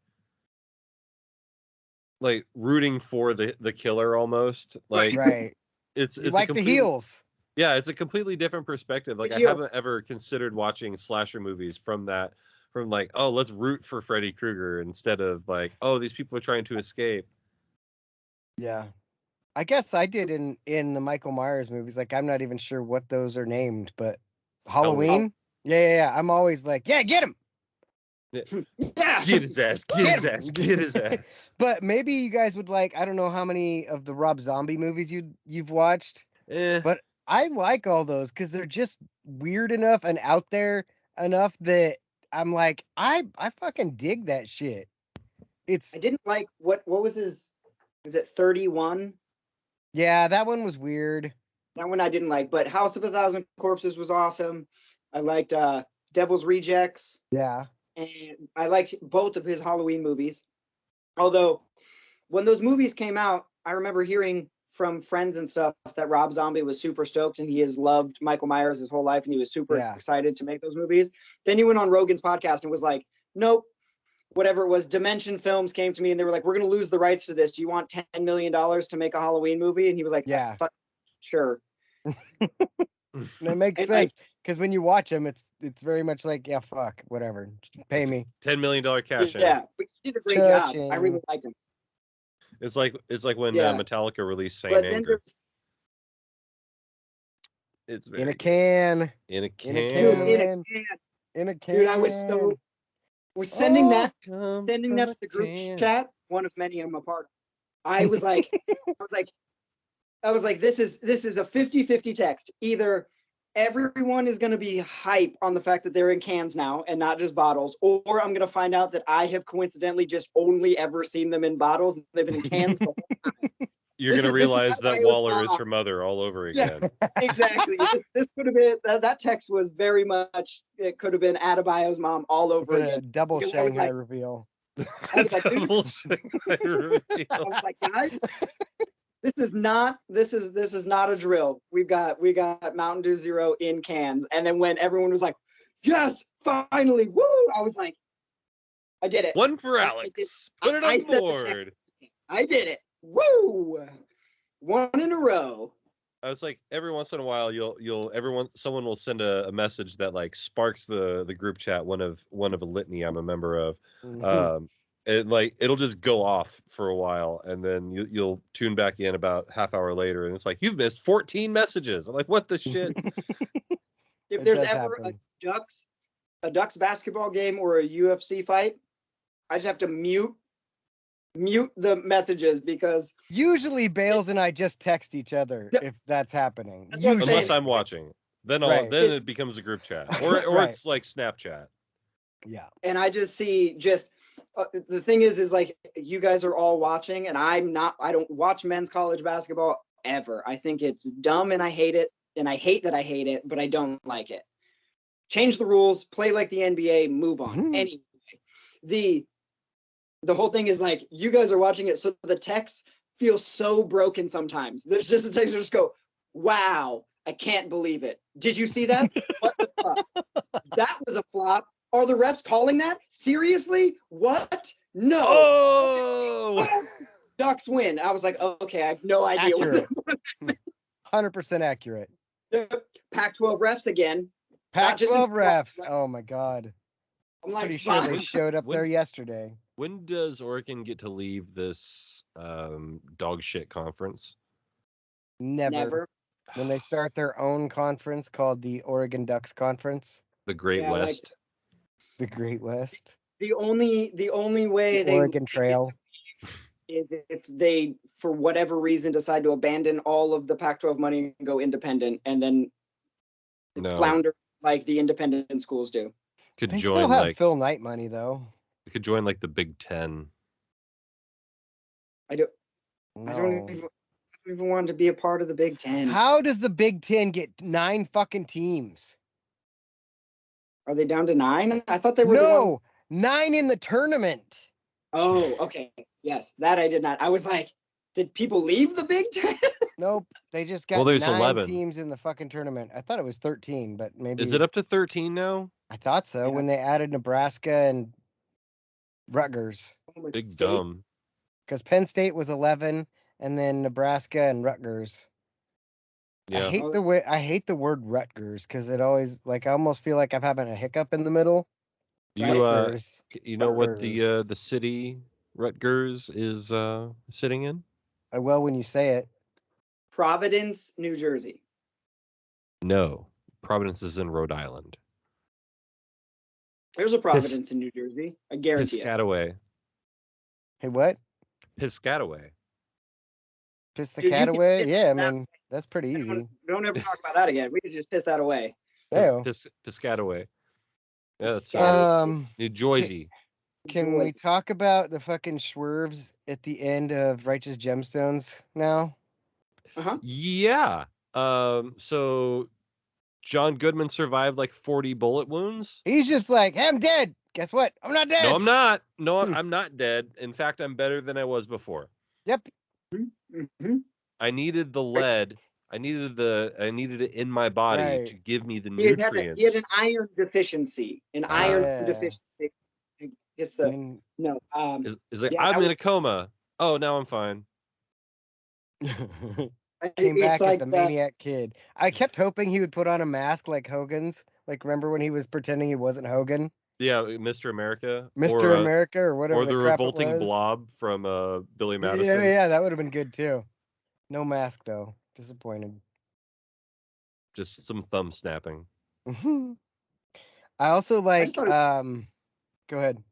rooting for the killer almost. Like right. It's like the heels. Yeah, it's a completely different perspective. Like I haven't ever considered watching slasher movies from like, oh, let's root for Freddy Krueger instead of like, oh, these people are trying to escape. Yeah. I guess I did in the Michael Myers movies. Like, I'm not even sure what those are named, but Halloween. Yeah. I'm always like, yeah, get him. Yeah. Get his ass. Get his ass. Get his ass. But maybe you guys would like. I don't know how many of the Rob Zombie movies you've watched, but I like all those because they're just weird enough and out there enough that I'm like, I fucking dig that shit. I didn't like what was his. Is it 31? Yeah, that one was weird. That one I didn't like, but House of a Thousand Corpses was awesome. I liked Devil's Rejects. Yeah. And I liked both of his Halloween movies. Although when those movies came out, I remember hearing from friends and stuff that Rob Zombie was super stoked and he has loved Michael Myers his whole life and he was super excited to make those movies. Then he went on Rogan's podcast and was like, nope, whatever it was, Dimension Films came to me and they were like, we're going to lose the rights to this. Do you want $10 million to make a Halloween movie? And he was like, yeah, sure. And it makes sense because when you watch them, it's very much like, yeah, fuck, whatever, pay me. $10 million cash. Yeah, but he did a great job. I really liked him. It's like when Metallica released Saint Anger. It's very in a can. In a can. In a can. Dude, I was sending that to the group chat. One of many I'm a part of. I was like, this is a 50-50 text. Either everyone is going to be hype on the fact that they're in cans now and not just bottles, or I'm going to find out that I have coincidentally just only ever seen them in bottles and they've been in cans the whole time. You're going to realize that Waller is her mother all over again. Yeah, exactly. This could have been, that text was very much, it could have been Adebayo's mom all over again. Double Shanghai Reveal. Double Shanghai Reveal. I was like, guys, this is not a drill. We got Mountain Dew Zero in cans. And then when everyone was like, yes, finally, woo, I was like, I did it. One for Alex. Put it on the board. I did it. Woo! One in a row. I was like, every once in a while, someone will send a message that like sparks the group chat. One of a litany I'm a member of. Mm-hmm. It'll just go off for a while, and then you'll tune back in about half hour later, and it's like you've missed 14 messages. I'm like, what the shit? If there's ever a Ducks basketball game or a UFC fight, I just have to mute the messages because usually Bales and I just text each other if that's happening. Unless I'm watching, then it becomes a group chat or it's like Snapchat. Yeah. And I just see the thing is like you guys are all watching and I don't watch men's college basketball ever. I think it's dumb and I hate it and I hate that I hate it, but I don't like it. Change the rules, play like the NBA, move on. Mm-hmm. Anyway, the whole thing is like you guys are watching it, so the text feels so broken sometimes. There's just a text that just go, wow, I can't believe it. Did you see that? What the fuck? That was a flop. Are the refs calling that? Seriously? What? No. Oh! Ducks win. I was like, oh, okay, I have no idea. Accurate. 100% accurate. Pac-12 refs again. Pac-12 refs. Oh my God. I'm like, pretty sure they showed up there yesterday. When does Oregon get to leave this dog shit conference? Never. When they start their own conference called the Oregon Ducks Conference. The Great West. The Great West. The only way the Oregon Trail is if they, for whatever reason, decide to abandon all of the Pac-12 money and go independent, and then flounder like the independent schools do. They still have Phil Knight money though. You could join like the Big Ten. I don't even want to be a part of the Big Ten. How does the Big Ten get 9 fucking teams? Are they down to 9? I thought they were 9 in the tournament. Oh, okay. Yes, that I did not. I was like, did people leave the Big Ten? Nope. They just got 9 11 teams in the fucking tournament. I thought it was 13, but maybe. Is it up to 13 now? I thought so when they added Nebraska and Rutgers. Big dumb. Because Penn State was 11, and then Nebraska and Rutgers. Yeah. I hate the word Rutgers because it always I almost feel like I'm having a hiccup in the middle. You know what the city Rutgers is sitting in? Well, when you say it. Providence, New Jersey. No, Providence is in Rhode Island. There's a Providence in New Jersey. I guarantee it. Piscataway. Hey, what? Piscataway. Piss the Dude, cat you can away? piss Yeah, I that- mean, that's pretty easy. Don't ever talk about that again. We could just piss that away. Yeah. Piscataway. Yeah, that's Piscataway. New Jersey. Can we talk about the fucking Schwerves at the end of Righteous Gemstones now? Uh-huh. Yeah. So John Goodman survived like 40 bullet wounds. He's just like, hey, I'm dead. Guess what? I'm not dead. No, I'm not. No, I'm not dead. In fact, I'm better than I was before. Yep. Mm-hmm. I needed the lead. I needed it in my body to give me the nutrients. He had an iron deficiency. Iron deficiency. It's the no. Is like I'm in a coma. Oh, now I'm fine. Came back like as the maniac kid. I kept hoping he would put on a mask like Hogan's. Like, remember when he was pretending he wasn't Hogan? Yeah, Mr. America. Mr. America or whatever. Or the revolting blob from Billy Madison. Yeah, that would have been good too. No mask though. Disappointed. Just some thumb snapping. I also like. Go ahead.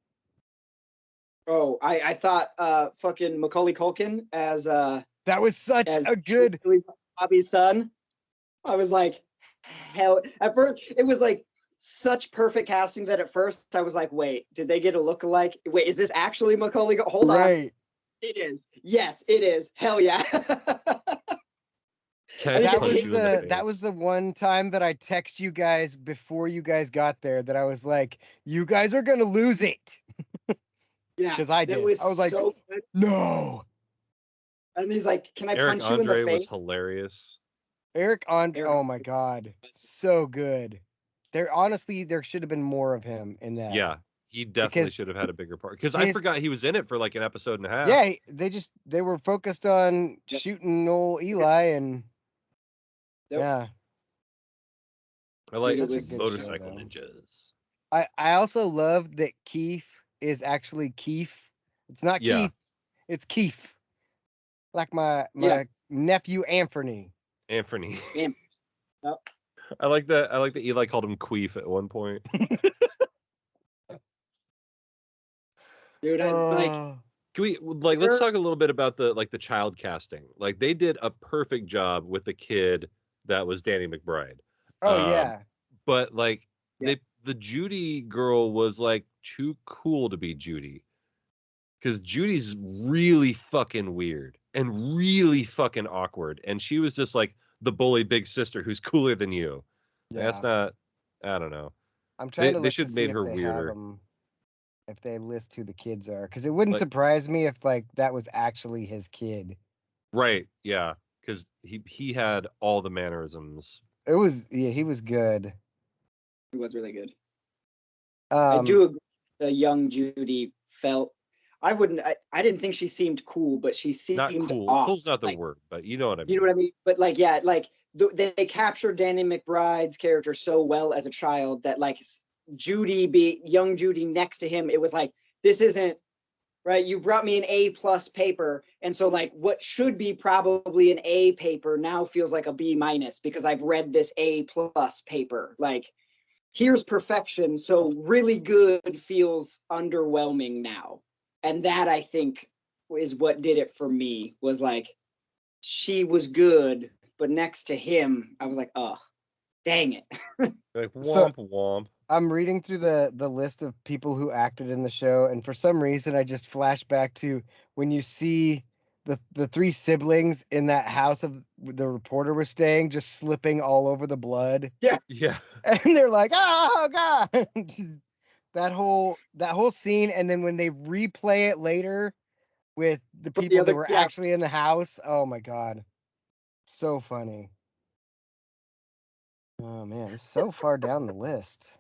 Oh, I thought fucking Macaulay Culkin as that was such a good Bobby's son. I was like, hell. At first, it was like such perfect casting that at first I was like, wait, did they get a look-alike? Wait, is this actually Macaulay? Hold on. It is. Yes, it is. Hell yeah. That was the one time that I text you guys before you guys got there that I was like, you guys are gonna lose it. Yeah, because I did. I was like, so no. And he's like, can I Eric punch Andre you in the face? Was hilarious. Eric Andre, oh my god, so good. There should have been more of him in that. Yeah, he definitely should have had a bigger part. Because I forgot he was in it for like an episode and a half. Yeah, they were focused on shooting old Eli and yeah. I like motorcycle ninjas. I also love that Keith is actually Keith. It's not Keith, it's Keith. Like my nephew Anthony. Anthony. Yep. I like that Eli called him Queef at one point. Dude, can we let's talk a little bit about the child casting. Like they did a perfect job with the kid that was Danny McBride. Oh yeah. But the Judy girl was like too cool to be Judy. Because Judy's really fucking weird and really fucking awkward. And she was just like the bully big sister who's cooler than you. Yeah. That's not, I don't know. I'm trying they should have made her weirder. If they list who the kids are. Because it wouldn't surprise me if that was actually his kid. Right, yeah. Because he had all the mannerisms. He was good. He was really good. I do agree the young Judy felt I didn't think she seemed cool, but she seemed not cool. Off. Cool's not the word, but you know what I mean. You know what I mean? But they captured Danny McBride's character so well as a child that young Judy next to him, it was like, this isn't right. You brought me an A+ paper, and so what should be probably an A paper now feels like a B- because I've read this A+ paper. Here's perfection, so really good feels underwhelming now. And that, I think, is what did it for me, was she was good, but next to him, I was like, oh, dang it. Womp. I'm reading through the list of people who acted in the show, and for some reason, I just flash back to when you see the three siblings in that house of the reporter was staying, just slipping all over the blood. Yeah. And they're like, oh, God. That whole scene, and then when they replay it later with the people that were actually in the house, oh my god, so funny. Oh man, it's so far down the list.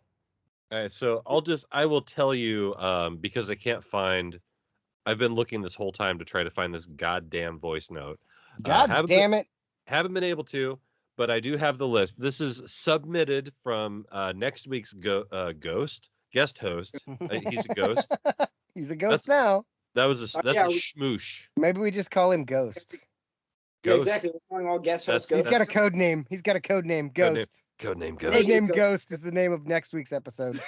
All right, so I will tell you because I've been looking this whole time to try to find this goddamn voice note. God damn it. Haven't been able to, but I do have the list. This is submitted from next week's guest host. He's a ghost. He's a ghost now. That's a schmoosh. Maybe we just call him Ghost. Yeah, exactly. We're calling all guest hosts Ghost. He's got a code name. He's got a code name. Ghost. Codename Ghost. Codename Ghost is the name of next week's episode.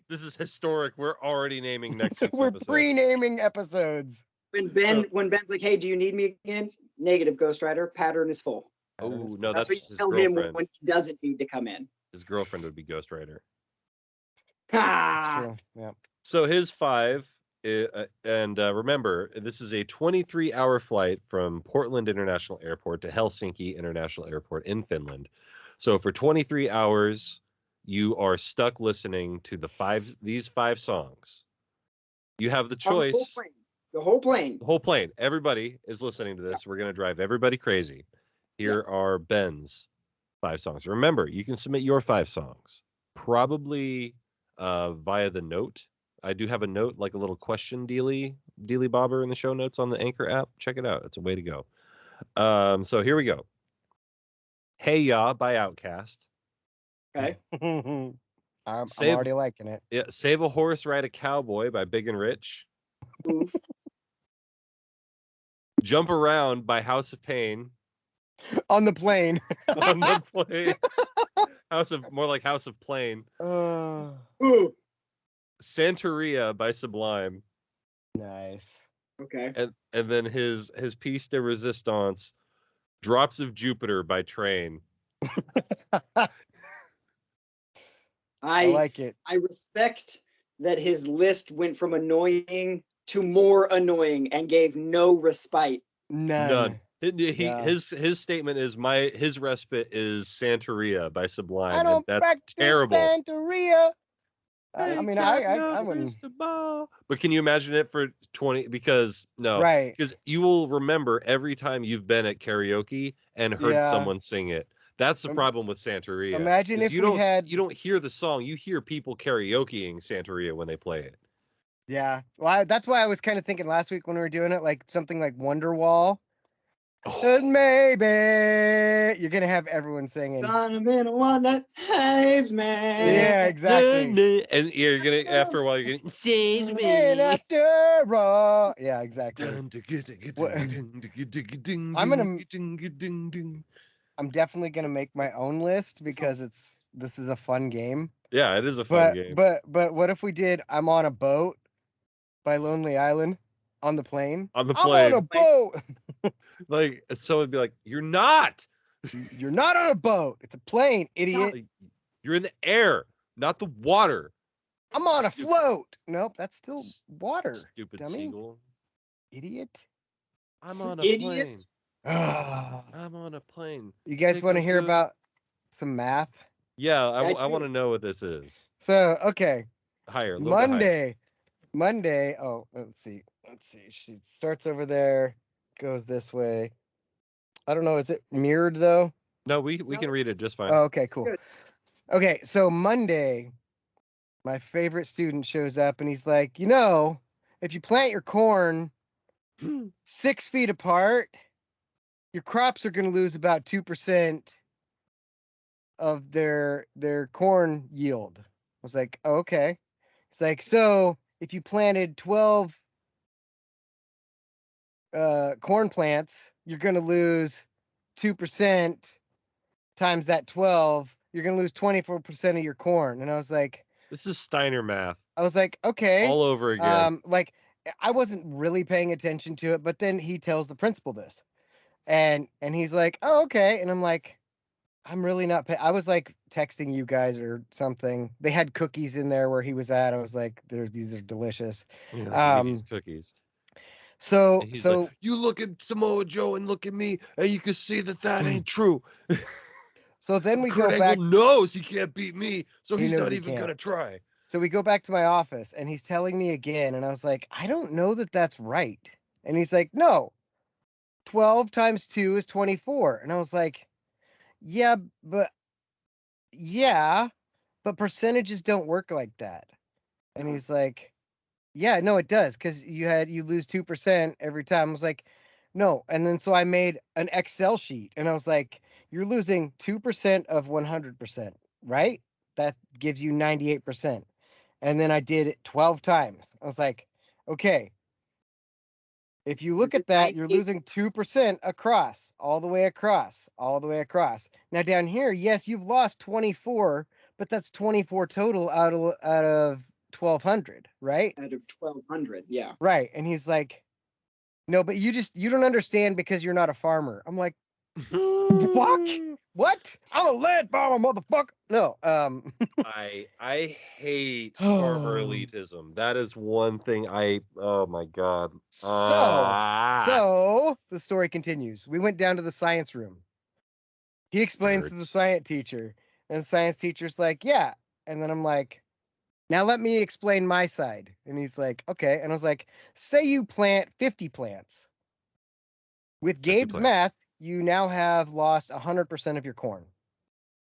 This is historic. We're already naming next week's We're episode. pre-naming episodes. When Ben's like, "Hey, do you need me again?" Negative, Ghost Rider. Pattern is full. Oh no, That's what you his tell him girlfriend. when he doesn't need to come in. His girlfriend would be Ghost Rider. That's true. Yeah. So his 5, and remember, this is a 23-hour flight from Portland International Airport to Helsinki International Airport in Finland. So for 23 hours, you are stuck listening to these 5 songs. You have the choice. The whole plane. The whole plane. Everybody is listening to this. We're going to drive everybody crazy. Here are Ben's 5 songs. Remember, you can submit your 5 songs, probably via the note. I do have a note, like a little question dealy bobber in the show notes on the Anchor app. Check it out. It's a way to go. So here we go. Hey Ya by Outkast. Okay. I'm already liking it. Yeah, Save a Horse, Ride a Cowboy by Big and Rich. Oof. Jump Around by House of Pain. On the plane. On the plane. More like House of Plane. Ooh. Santeria by Sublime. Nice. Okay. And then his piece de resistance, Drops of Jupiter by Train. I like it. I respect that his list went from annoying to more annoying and gave no respite. None. His statement is his respite is Santeria by Sublime. I don't and that's terrible. Santeria. I mean, I wouldn't. But can you imagine it for 20? Because no, right? Because you will remember every time you've been at karaoke and heard someone sing it. That's the problem with Santeria. Imagine if you don't hear the song, you hear people karaokeing Santeria when they play it. Yeah, well, that's why I was kind of thinking last week when we were doing it, like something like Wonderwall. Oh. Maybe you're gonna have everyone singing. Gonna be the one that saves me. Yeah, exactly. And you're gonna after a while you're gonna save me. And after all, yeah, exactly. I'm definitely gonna make my own list because this is a fun game. Yeah, it is a fun game. But what if we did "I'm on a Boat" by Lonely Island on the plane? I'm on a boat. Like, so it'd be like, you're not on a boat. It's a plane, idiot. You're in the air, not the water. I'm on a float. Nope, that's still water. Stupid dummy. seagull. Idiot. I'm on a plane. I'm on a plane. You guys want to hear about some math? Yeah, I want to know what this is. So, okay. Higher. Monday. Oh, let's see. She starts over there, goes this way. I don't know. Is it mirrored though? No, we can read it just fine. Oh, okay, cool. Okay, so Monday, my favorite student shows up and he's like, if you plant your corn 6 feet apart, your crops are going to lose about 2% of their corn yield. I was like, oh, okay. It's like, so if you planted 12 corn plants, you're going to lose 2% times that 12. You're going to lose 24% of your corn. And I was like, this is Steiner math. I was like, okay. All over again. Like, I wasn't really paying attention to it, but then he tells the principal this. And he's like, oh, okay. And I'm like, I'm really not I was like texting you guys or something. They had cookies in there where he was at. I was like, these are delicious. Yeah, these cookies. So like, you look at Samoa Joe and look at me, and you can see that ain't true. So then we Kurt go back. Angle knows he can't beat me, so he's not even gonna try. So we go back to my office, and he's telling me again, and I was like, I don't know that that's right. And he's like, no, 12 times 2 is 24. And I was like, yeah, but percentages don't work like that. And he's like, yeah, no, it does, because you lose 2% every time. I was like, no. And then so I made an Excel sheet, and I was like, you're losing 2% of 100%, right? That gives you 98%. And then I did it 12 times. I was like, okay, If you look at that, you're losing 2% across, all the way across, all the way across. Now down here, yes, you've lost 24, but that's 24 total out of 1,200, right? Out of 1,200, yeah. Right. And he's like, no, but you don't understand because you're not a farmer. I'm like, fuck? What? I'm a land farmer, motherfucker. No. I hate farmer elitism. That is one thing oh my god. So the story continues. We went down to the science room. He explains to the science teacher, and the science teacher's like, yeah. And then I'm like, now let me explain my side. And he's like, okay. And I was like, say you plant 50 plants. With Gabe's math, you now have lost 100% of your corn.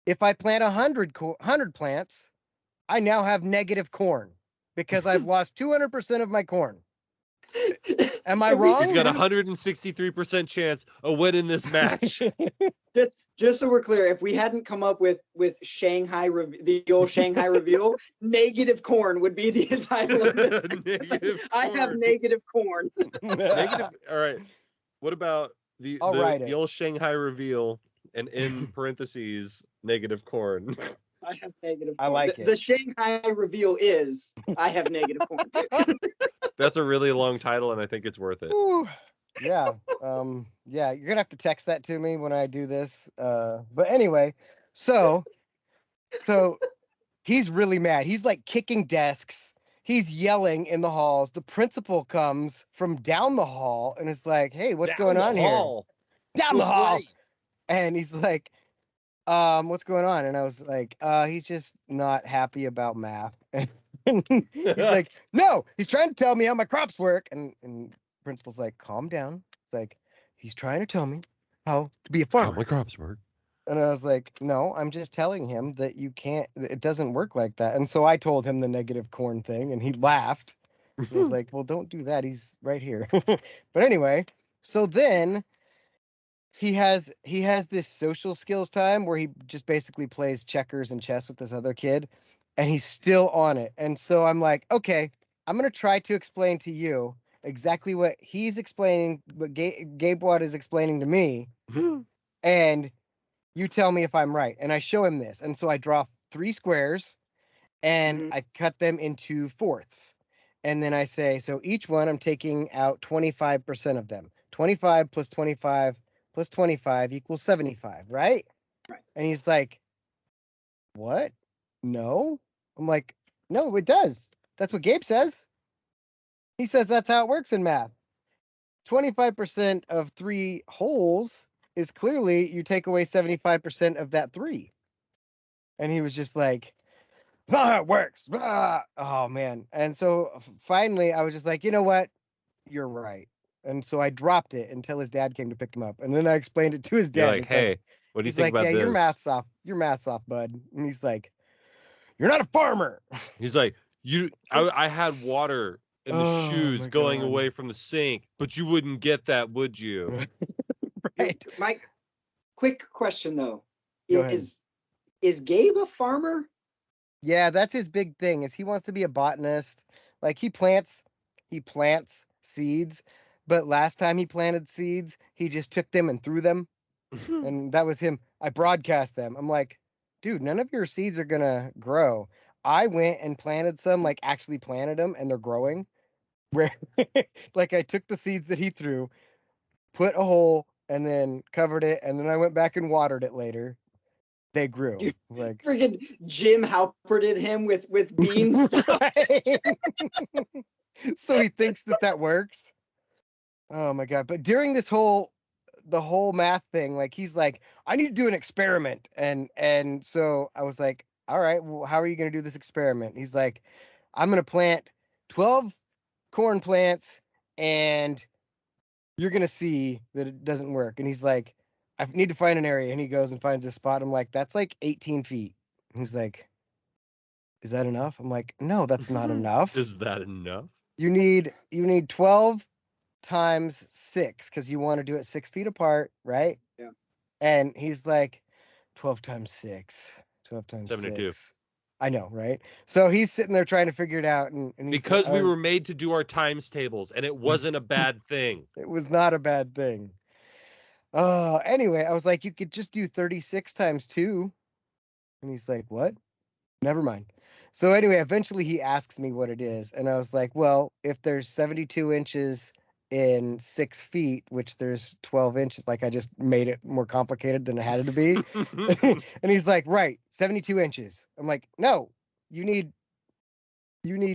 If I plant 100 plants, I now have negative corn because I've lost 200% of my corn. Am I wrong? He's got 163% chance of winning this match. Just so we're clear, if we hadn't come up with the old Shanghai Reveal, negative corn would be the title of it. I have negative corn. Negative. All right. What about the old Shanghai Reveal and in parentheses negative corn? I have negative corn. I like it. The Shanghai Reveal is I have negative corn. That's a really long title, and I think it's worth it. Ooh, yeah. Yeah, you're gonna have to text that to me when I do this. But anyway, so he's really mad. He's like kicking desks. He's yelling in the halls. The principal comes from down the hall and is like, "Hey, what's going on here?" Down the hall. Right. And he's like, what's going on? And I was like, he's just not happy about math. And he's like, no, he's trying to tell me how my crops work. And principal's like, calm down. It's like, he's trying to tell me how to be a farmer. How my crops work. And I was like, no, I'm just telling him that it doesn't work like that. And so I told him the negative corn thing, and he laughed. And I was like, well, don't do that. He's right here. But anyway, so then he has this social skills time where he just basically plays checkers and chess with this other kid, and he's still on it. And so I'm like, okay, I'm going to try to explain to you exactly what he's explaining, what Gabe Watt is explaining to me. And you tell me if I'm right. And I show him this. And so I draw 3 squares and I cut them into fourths. And then I say, so each one I'm taking out 25% of them. 25 plus 25 plus 25 equals 75, right? Right. And he's like, what? No. I'm like, no, it does. That's what Gabe says. He says that's how it works in math. 25% of 3 holes is clearly you take away 75% of that 3. And he was just like, that's not how it works. Ah. Oh, man. And so finally I was just like, you know what? You're right. And so I dropped it until his dad came to pick him up. And then I explained it to his dad. You're like, hey, what do you think about this? Your math's off. Your math's off, bud. And he's like, you're not a farmer. He's like, I had water in the shoes going away from the sink, but you wouldn't get that, would you? Right. Mike, quick question though. Is Gabe a farmer? Yeah, that's his big thing, is he wants to be a botanist. Like he plants seeds, but last time he planted seeds, he just took them and threw them. And that was him. I broadcast them. I'm like, dude, none of your seeds are gonna grow. I went and planted some, like actually planted them, and they're growing. Where like I took the seeds that he threw, put a hole, and then covered it, and then I went back and watered it later. They grew. Like freaking Jim Halperded him with beans. So he thinks that works. Oh my god! But during the whole math thing, like he's like, I need to do an experiment, and so I was like, all right, well, how are you gonna do this experiment? He's like, I'm gonna plant 12 corn plants, and you're gonna see that it doesn't work. And he's like, I need to find an area, and he goes and finds this spot. I'm like, that's like 18 feet. And he's like, is that enough? I'm like, no, that's not enough. Is that enough? You need 12 times 6 because you want to do it 6 feet apart, right? Yeah. And he's like, 12 times 6, 12 times 72. 6. I know, right? So he's sitting there trying to figure it out, and he's Because we were made to do our times tables, and it wasn't a bad thing. It was not a bad thing. Anyway, I was like, you could just do 36 times 2. And he's like, what? Never mind. So anyway, eventually he asks me what it is. And I was like, well, if there's 72 inches in 6 feet, which there's 12 inches, like I just made it more complicated than it had to be. And he's like, right, 72 inches. I'm like, no, you need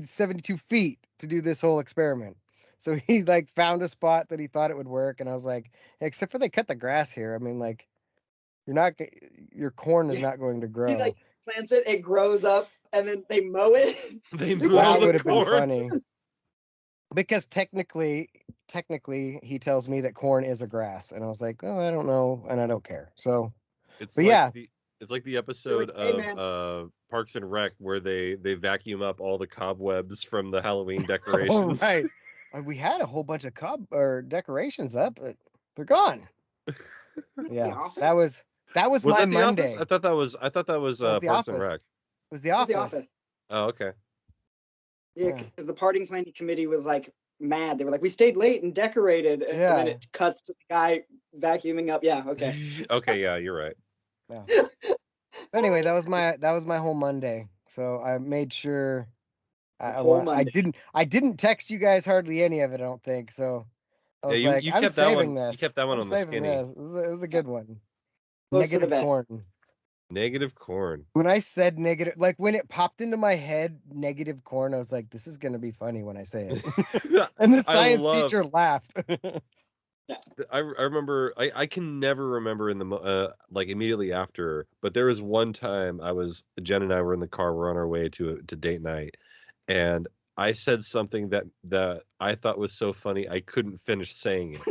72 feet to do this whole experiment. So he like found a spot that he thought it would work. And I was like, except for they cut the grass here. I mean, like, your corn is not going to grow. He like plants it, it grows up, and then they mow it. They mow That the would have been corn. funny. Because technically, he tells me that corn is a grass, and I was like, oh, I don't know, and I don't care. So, It's but like yeah, it's like the episode Hey, of Parks and Rec where they vacuum up all the cobwebs from the Halloween decorations. oh, right. We had a whole bunch of decorations up, but they're gone. Yeah, that was Was my that the Monday. Office? I thought that was That was the Parks and Office. Rec. It was the It was Office. The Office. Oh, okay. Yeah, because the party planning committee was like mad. They were like, we stayed late and decorated, and then it cuts to the guy vacuuming up. Yeah, okay. Okay, yeah, you're right. Yeah. Anyway, that was my whole Monday. So I made sure I didn't text you guys hardly any of it, I don't think. So I was like, I'm saving this. You kept that one on the skinny. This. It was a good one. Close to the Negative vest. corn. Negative corn. When I said negative, like when it popped into my head, negative corn, I was like, this is gonna be funny when I say it. And the science teacher laughed. I remember I can never remember in the like immediately after, but there was one time Jen and I were in the car, we're on our way to date night, and I said something that I thought was so funny I couldn't finish saying it.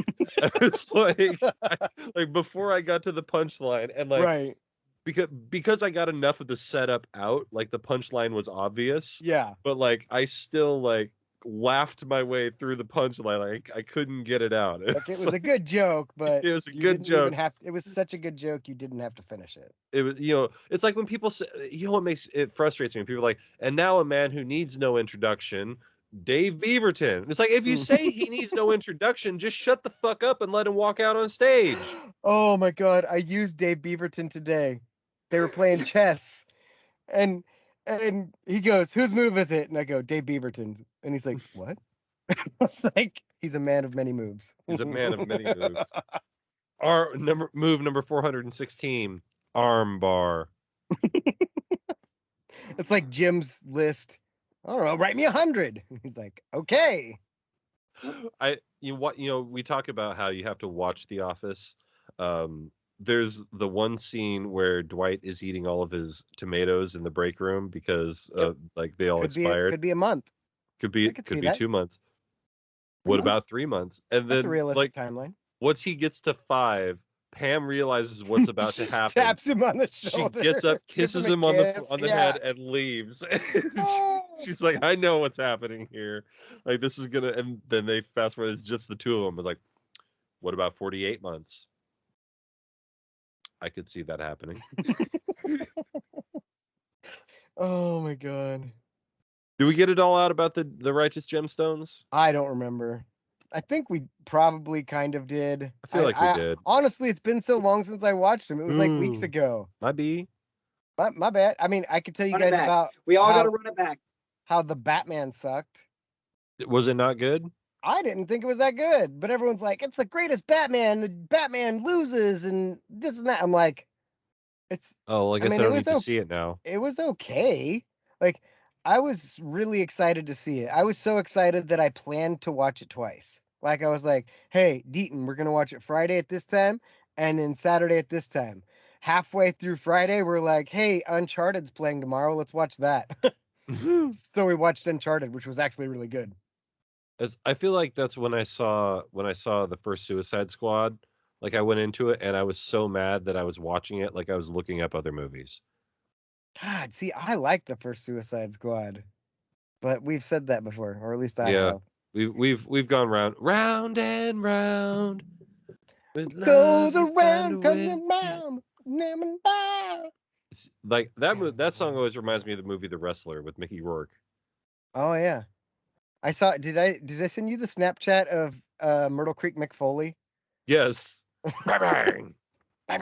I was like before I got to the punchline, and like right. because I got enough of the setup out, like the punchline was obvious. Yeah. But like I still like laughed my way through the punchline. Like I couldn't get it out. It was a good joke, but it was a good joke. It was such a good joke you didn't have to finish it. It was, it's like when people say, what makes it frustrates me. People are like, and now a man who needs no introduction, Dave Beaverton. It's like, if you say he needs no introduction, just shut the fuck up and let him walk out on stage. Oh my God, I used Dave Beaverton today. They were playing chess, and he goes, "Whose move is it?" And I go, "Dave Beaverton's." And he's like, "What?" It's like he's a man of many moves. He's a man of many moves. Move number 416, arm bar. It's like Jim's list. I don't know, write me 100. He's like, okay. We talk about how you have to watch The Office. There's the one scene where Dwight is eating all of his tomatoes in the break room because like they all expired. Could be a month. Could be 2 months. What about 3 months? And then that's a realistic timeline. Once he gets to 5, Pam realizes what's about to happen. Taps him on the shoulder. She gets up, kisses him on the head, and leaves. She's like, I know what's happening here. Like this is gonna. And then they fast forward. It's just the two of them. It's like, what about 48 months? I could see that happening. Oh my God. Do we get it all out about the righteous gemstones? I don't remember. I think we probably kind of did. I feel like we did. Honestly, it's been so long since I watched them. It was like weeks ago. My bad. I mean, I could tell you guys about. We all got to run it back. How the Batman sucked. Was it not good? I didn't think it was that good, but everyone's like, it's the greatest Batman. The Batman loses and this and that. I'm like, it's. Oh, well, I guess I don't need to see it now. It was okay. Like, I was really excited to see it. I was so excited that I planned to watch it twice. Like, I was like, hey, Deaton, we're going to watch it Friday at this time and then Saturday at this time. Halfway through Friday, we're like, hey, Uncharted's playing tomorrow. Let's watch that. So we watched Uncharted, which was actually really good. I feel like that's when I saw the first Suicide Squad. Like, I went into it and I was so mad that I was watching it like I was looking up other movies. God, see, I like the first Suicide Squad, but we've said that before, or at least I have. We've gone round and round. Goes around, comes around, never die. like that song always reminds me of the movie The Wrestler with Mickey Rourke. Oh yeah. I saw. Did I send you the Snapchat of Myrtle Creek McFoley? Yes. Bang. That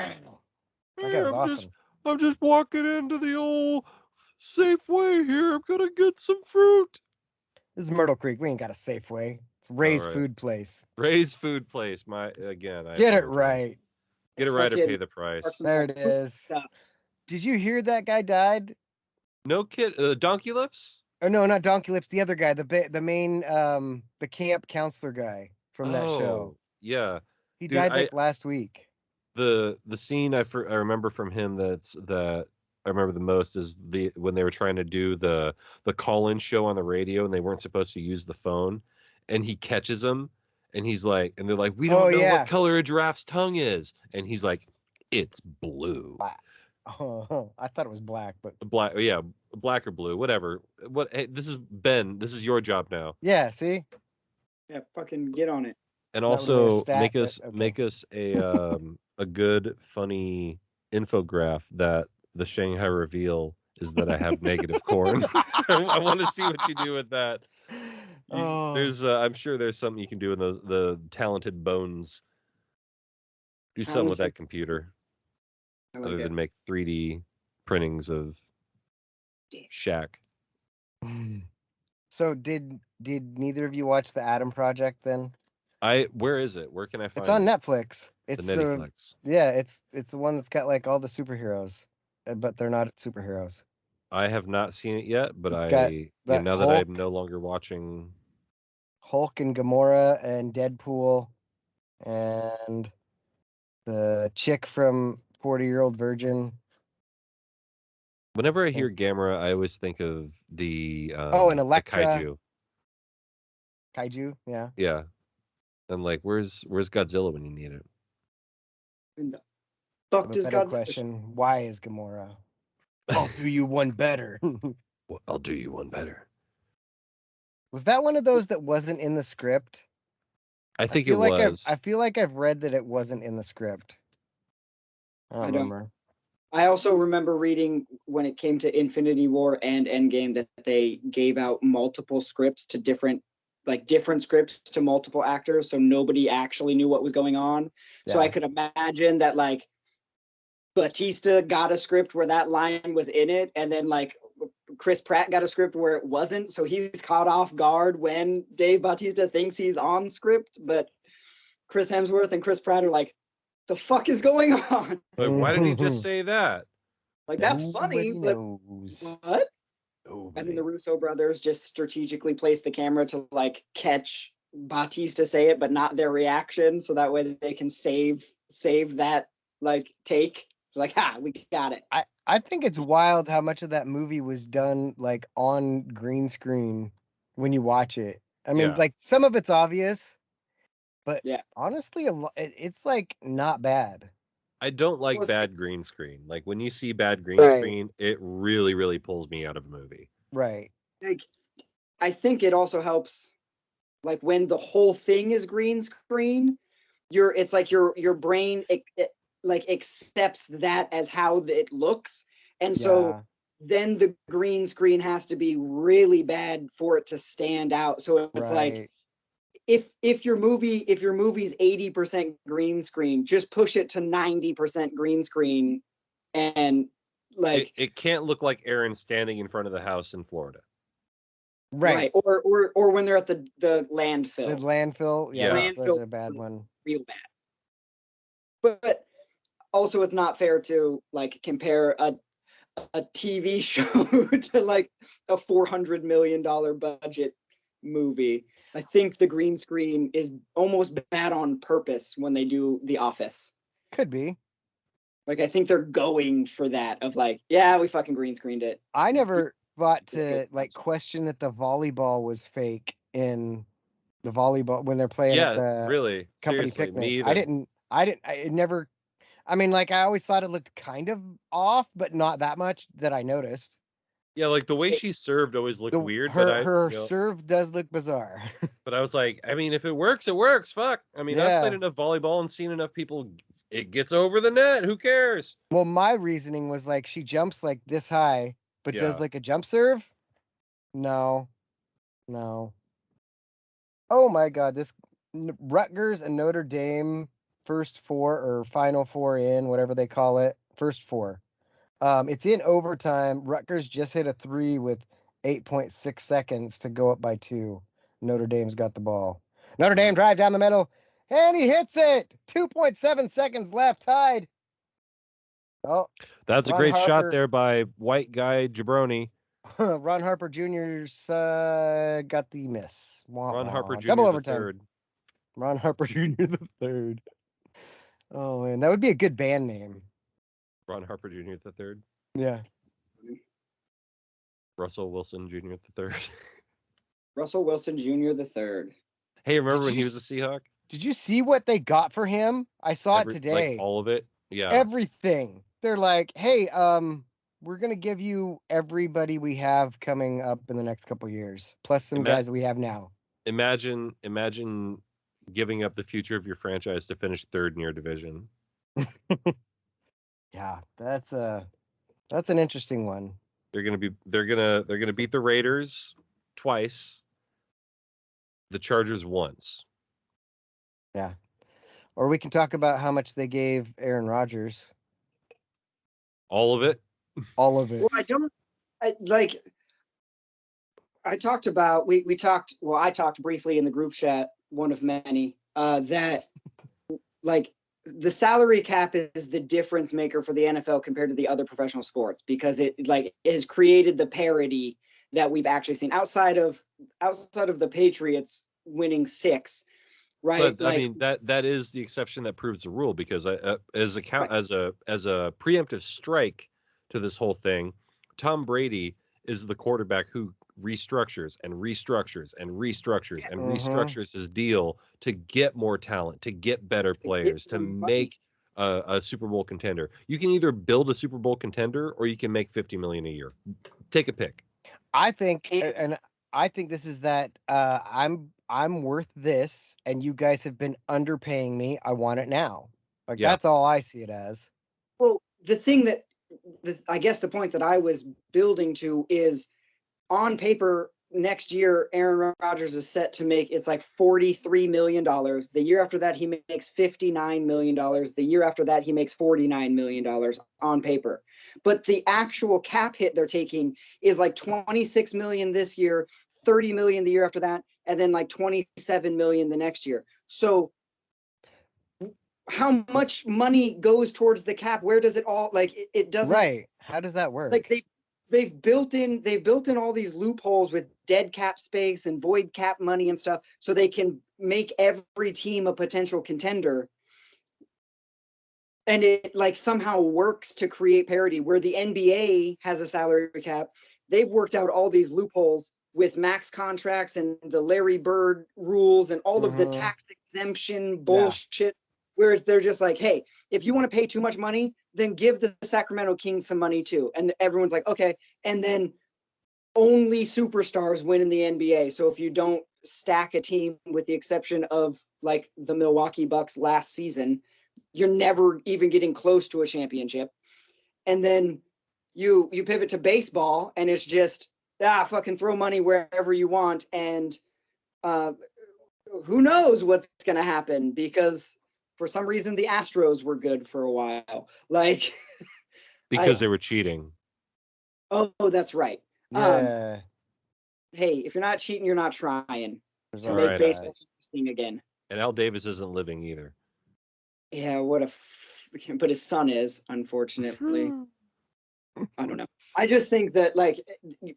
guy was awesome. I'm just walking into the old Safeway here. I'm gonna get some fruit. This is Myrtle Creek. We ain't got a Safeway. It's Ray's Food Place. Ray's Food Place. I Get it apologize. right. Get it right or pay the price. There it is. Did you hear that guy died? No kid. Donkey Lips? Oh no, not Donkey Lips. The other guy, the main the camp counselor guy from that show. Yeah. He died like last week. The scene I remember from him that I remember the most is when they were trying to do the call-in show on the radio and they weren't supposed to use the phone, and he catches them and he's like, and they're like, we don't know what color a giraffe's tongue is, and he's like, it's blue. Black. Oh, I thought it was black, but black. Yeah, black or blue, whatever. Hey, this is Ben. This is your job now. Yeah. See. Yeah. Fucking get on it. And also make us a good funny infograph that the Shanghai Reveal is that I have negative corn. I want to see what you do with that. I'm sure there's something you can do in the talented bones. Do something with that computer. Other than make 3D printings of Shaq. So did neither of you watch the Adam Project then? Where is it? Where can I find it? It's on Netflix. It's the Netflix. Yeah, it's the one that's got like all the superheroes, but they're not superheroes. I have not seen it yet, but now that I'm no longer watching Hulk and Gamora and Deadpool and the chick from 40-Year-Old Virgin. Whenever I hear Gamera, I always think of the and Elektra. the Kaiju, yeah. Yeah. I'm like, where's Godzilla when you need it? In the fuck does Godzilla? Question: why is Gamora? I'll do you one better. Well, I'll do you one better. Was that one of those that wasn't in the script? I think it was. I feel like I've read that it wasn't in the script. I don't remember. I also remember reading when it came to Infinity War and Endgame that they gave out multiple scripts to different scripts to multiple actors, so nobody actually knew what was going on. Yeah. So I could imagine that like Batista got a script where that line was in it, and then like Chris Pratt got a script where it wasn't, so he's caught off guard when Dave Bautista thinks he's on script, but Chris Hemsworth and Chris Pratt are like, the fuck is going on? But why didn't he just say that? Like, that's funny, but what? And then the Russo brothers just strategically placed the camera to like catch Bautista say it, but not their reaction, so that way they can save that like take. Like, we got it. I think it's wild how much of that movie was done like on green screen when you watch it. I mean, like some of it's obvious, but honestly, it's like not bad. I don't like bad green screen. Like when you see bad green screen, it really, really pulls me out of a movie. Right. Like, I think it also helps, like when the whole thing is green screen, it's like your brain like accepts that as how it looks, and so then the green screen has to be really bad for it to stand out. So it's like if your movie's 80% green screen, just push it to 90% green screen, and like it can't look like Aaron standing in front of the house in Florida. Right. Or when they're at the landfill. The landfill, landfill that's a bad one. Real bad. But also, it's not fair to like compare a TV show to like a $400 million budget movie. I think the green screen is almost bad on purpose when they do The Office. Could be. Like, I think they're going for that of like, yeah, we fucking green screened it. I never thought to like question that the volleyball was fake in the volleyball when they're playing at the company picnic. Me either. I never. I mean, like I always thought it looked kind of off, but not that much that I noticed. Yeah, like the way she served always looked weird. Her serve does look bizarre. But I was like, I mean, if it works, it works. Fuck. I mean, I've played enough volleyball and seen enough people It gets over the net. Who cares? Well, my reasoning was like she jumps like this high, but does like a jump serve? No. Oh my God, this Rutgers and Notre Dame first four or final four in, whatever they call it, first four. It's in overtime. Rutgers just hit a 3 with 8.6 seconds to go up by 2. Notre Dame's got the ball. Notre Dame drive down the middle, and he hits it. 2.7 seconds left, tied. Oh, that's Ron a great Harper, shot there by white guy Jabroni. Ron Harper Jr.'s got the miss. Ron Harper Jr. Double the overtime. third. Ron Harper Jr. the third. Oh man, that would be a good band name. Ron Harper Jr. the third. Yeah. Russell Wilson Jr. the third. Russell Wilson Jr. the third. Hey, remember when he was a Seahawk? Did you see what they got for him? I saw it today. Like all of it? Yeah. Everything. They're like, hey, we're gonna give you everybody we have coming up in the next couple years, plus some guys that we have now. Imagine giving up the future of your franchise to finish third in your division. Yeah, that's an interesting one. They're gonna beat the Raiders twice, the Chargers once. Yeah. Or we can talk about how much they gave Aaron Rodgers. All of it. All of it. Well, I talked briefly in the group chat, one of many, that like the salary cap is the difference maker for the NFL compared to the other professional sports, because it has created the parity that we've actually seen outside of the Patriots winning 6. Right. But I mean that is the exception that proves the rule, because as a preemptive strike to this whole thing, Tom Brady is the quarterback who restructures and restructures and restructures and restructures his deal to get more talent, to get better players, to make a Super Bowl contender. You can either build a Super Bowl contender or you can make $50 million a year. Take a pick. I think this is that I'm worth this, and you guys have been underpaying me. I want it now. That's all I see it as. Well, I guess the point that I was building to is, on paper, next year, Aaron Rodgers is set to make, it's like $43 million. The year after that, he makes $59 million. The year after that, he makes $49 million on paper. But the actual cap hit they're taking is like $26 million this year, $30 million the year after that, and then like $27 million the next year. So how much money goes towards the cap? Where does it all, it doesn't. Right. How does that work? Like they've built in all these loopholes with dead cap space and void cap money and stuff, so they can make every team a potential contender. And it somehow works to create parity, where the NBA has a salary cap. They've worked out all these loopholes with max contracts and the Larry Bird rules and all of the tax exemption bullshit. Yeah. Whereas they're just like, hey, if you want to pay too much money, then give the Sacramento Kings some money too. And everyone's like, okay. And then only superstars win in the NBA. So if you don't stack a team, with the exception of like the Milwaukee Bucks last season, you're never even getting close to a championship. And then you pivot to baseball, and it's just, fucking throw money wherever you want. And who knows what's going to happen, because for some reason the Astros were good for a while. Because they were cheating. Oh, that's right. Yeah. Hey, if you're not cheating, you're not trying to make baseball interesting again. And Al Davis isn't living either. Yeah, but his son is, unfortunately. I don't know. I just think that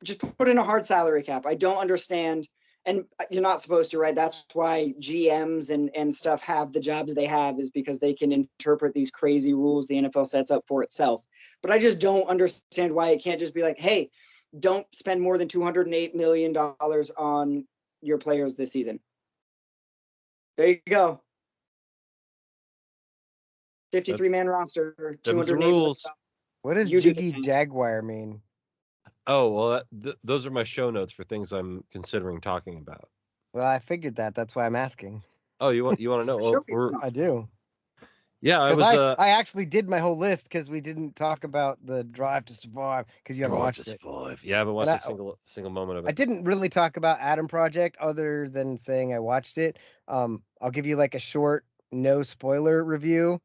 just put in a hard salary cap. I don't understand. And you're not supposed to, right? That's why GMs and stuff have the jobs they have, is because they can interpret these crazy rules the NFL sets up for itself. But I just don't understand why it can't just be like, hey, don't spend more than $208 million on your players this season. There you go. 53-man roster, 208 rules. What does Jiggy Jaguar mean? Oh, well, those are my show notes for things I'm considering talking about. Well, I figured that. That's why I'm asking. Oh, you want to know? I do. Yeah, I Because was. I actually did my whole list because we didn't talk about the Drive to Survive because you haven't Drive to watched it. Survive. Yeah, I haven't And watched a single moment of I it. didn't really talk about Adam Project other than saying I watched it. I'll give you like a short, no spoiler review.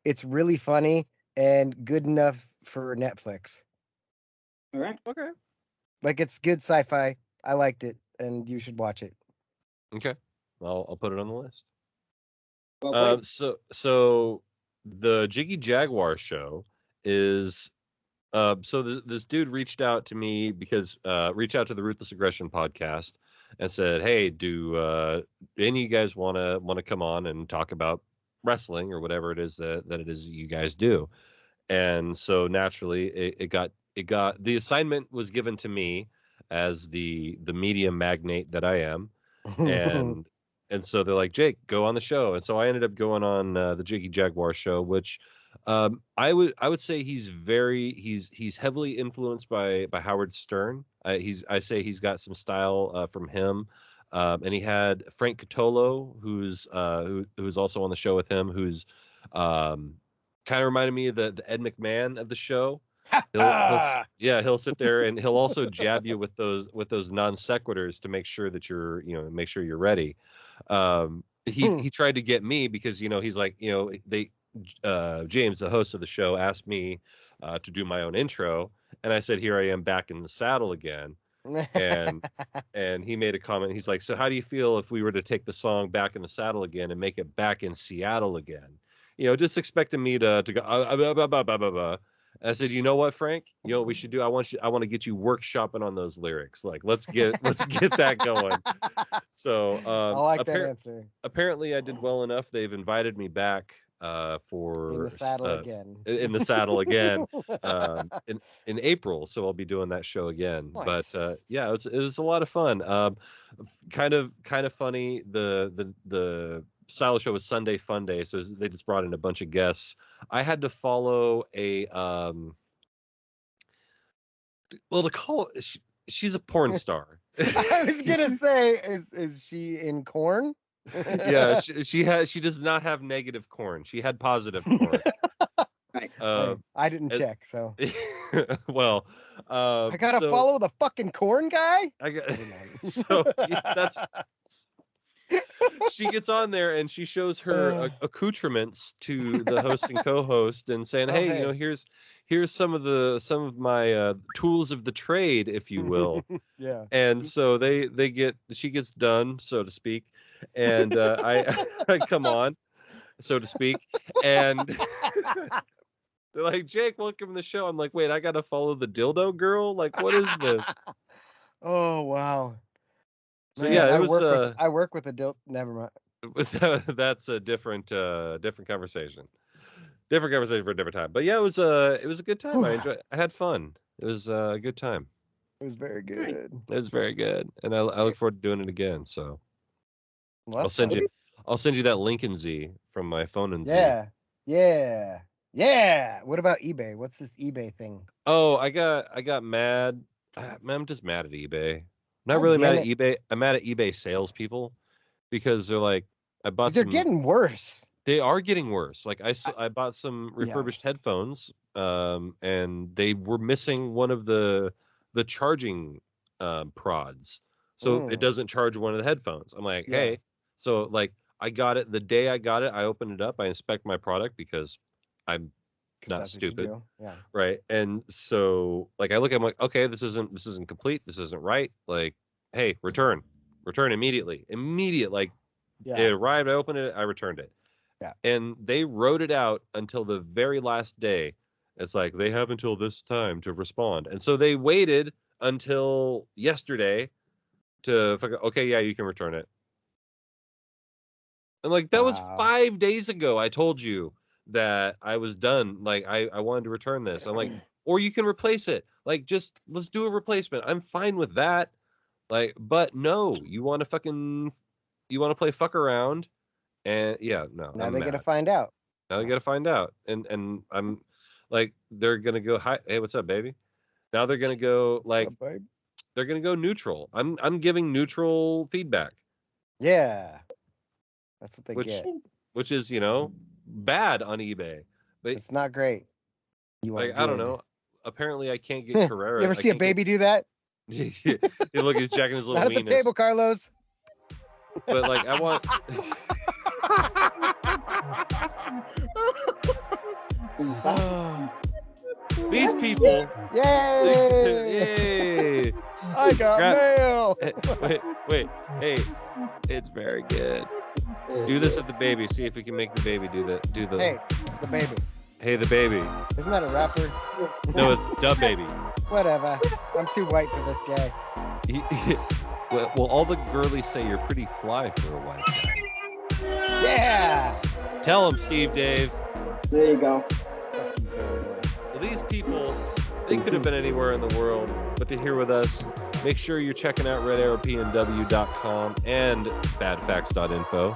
It's really funny and good enough for Netflix. All right. Okay. Like it's good sci-fi. I liked it, and you should watch it. Okay. I'll put it on the list. Well played. So the Jiggy Jaguar show is this dude reached out to me because reached out to the Ruthless Aggression podcast and said, "Hey, do any of you guys want to come on and talk about wrestling or whatever it is that it is you guys do?" And so naturally, it got the assignment was given to me as the media magnate that I am, and so they're like, Jake, go on the show. And so I ended up going on the Jiggy Jaguar show, which I would say he's heavily influenced by Howard Stern. I say he's got some style from him. And he had Frank Catolo, who's also on the show with him, who's um, kind of reminded me of the Ed McMahon of the show. He'll sit there and he'll also jab you with those non sequiturs to make sure that make sure you're ready. He tried to get me because he's like James, the host of the show, asked me to do my own intro, and I said, here I am back in the saddle again. and and he made a comment. He's like, so how do you feel if we were to take the song Back in the Saddle again and make it Back in Seattle again? Just expecting me to go and I said, you know what, Frank? What we should do? I want to get you workshopping on those lyrics. Like, let's get that going. So I like that answer. apparently I did well enough. They've invited me back In the saddle again. in the saddle again in April. So I'll be doing that show again. Nice. But yeah, it was a lot of fun. Kind of funny. The style show was Sunday Fun Day, so they just brought in a bunch of guests. I had to follow a to call she's a porn star. I was gonna say, is she in Corn? Yeah, she does not have negative corn. She had positive corn. Right. I didn't check, so. Well, I gotta follow the fucking Corn guy. That's. She gets on there and she shows her accoutrements to the host and co-host and saying, "Hey, here's some of my tools of the trade, if you will." Yeah. And so she gets done, so to speak, and I come on, so to speak, and they're like, Jake, welcome to the show. I'm like, wait, I gotta follow the dildo girl? Like, what is this? Oh wow. So Man, yeah, it was. I work with a dildo. Never mind. That's a different conversation. Different conversation for a different time. But yeah, it was a good time. I had fun. It was a good time. It was very good. It was very good, and I look forward to doing it again. So I'll send you that Lincoln Z from my phone and Z. Yeah. What about eBay? What's this eBay thing? Oh, I got mad. I'm just mad at eBay. I'm not really mad at eBay. I'm mad at eBay salespeople because they're like, they're getting worse. They are getting worse. Like I bought some refurbished headphones, and they were missing one of the charging prods, so it doesn't charge one of the headphones. I'm like, hey, so like I got it the day I got it. I opened it up. I inspect my product because I'm not stupid, right? And so like I look at it, I'm like, okay, this isn't complete. This isn't right. Like, hey, return immediately. Like, it arrived. I opened it. I returned it. Yeah. And they wrote it out until the very last day. It's like they have until this time to respond. And so they waited until yesterday to okay, yeah, you can return it. And like that was 5 days ago. I told you that I was done. Like I wanted to return this. I'm like, or you can replace it. Like just let's do a replacement. I'm fine with that. Like, but no, you want to play fuck around. And yeah, no. Now they gotta find out. Now they gotta find out. And I'm like, they're gonna go, hi, hey, what's up, baby? Now they're gonna go like, they're gonna go neutral. I'm giving neutral feedback. Yeah, that's what they get. Which is, bad on eBay. But It's not great. You want like, I don't know. Apparently, I can't get Carrera. You ever see a baby do that? Look, he's jacking his little Not at the weenus. table, Carlos. But like, I want. These people. Yay! Yay! I got mail. Wait. Hey, it's very good. Do this at the baby. See if we can make the baby do the. Hey, the baby. Hey, the baby. Isn't that a rapper? No, it's the baby. Whatever. I'm too white for this guy. Well, all the girlies say you're pretty fly for a white guy. Yeah. Tell him, Steve Dave. There you go. Well, these people, they could have been anywhere in the world, but they're here with us. Make sure you're checking out redarrowpnw.com and badfacts.info.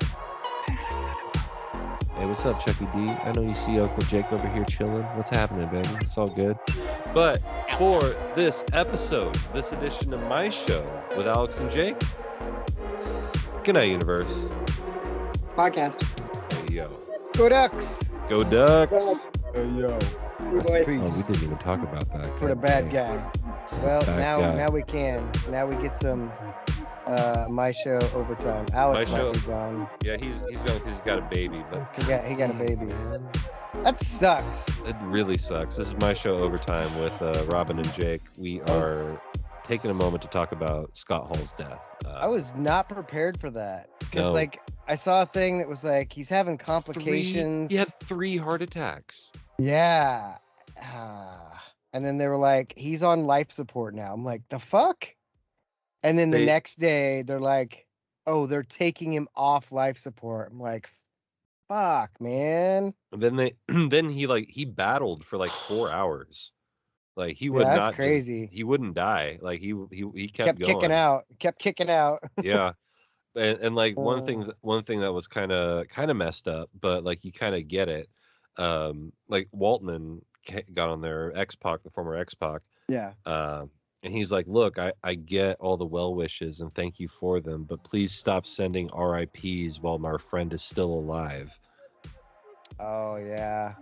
Hey, what's up, Chucky D? I know you see Uncle Jake over here chilling. What's happening, baby? It's all good. But for this episode, this edition of my show with Alex and Jake, good night, universe. It's a podcast. Hey, yo. Go Ducks. Go Ducks. Hey, yo. Boys. Oh, we didn't even talk about that. For the bad guy. Well, Bad guy. now we can. Now we get some my show overtime. Alex My might be show. gone. Yeah, he's going because he's got a baby, but He got a baby. That sucks. it really sucks. This is my show overtime with Robin and Jake. We are taking a moment to talk about Scott Hall's death. I was not prepared for that because No. like I saw a thing that was like he's having complications. He had 3 heart attacks. Yeah. And then they were like, he's on life support now. I'm like, the fuck? And then the next day they're like, oh, they're taking him off life support. I'm like, fuck, man. And then then he battled for like 4 hours. Like he would That's not crazy. He wouldn't die. Like he kept going. Kept kicking out. Yeah. And like one thing that was kind of messed up, but like you kind of get it. Like Waltman got on there, X-Pac, the former X-Pac. Yeah. And he's like, look, I get all the well wishes and thank you for them, but please stop sending RIPs while my friend is still alive. Oh yeah.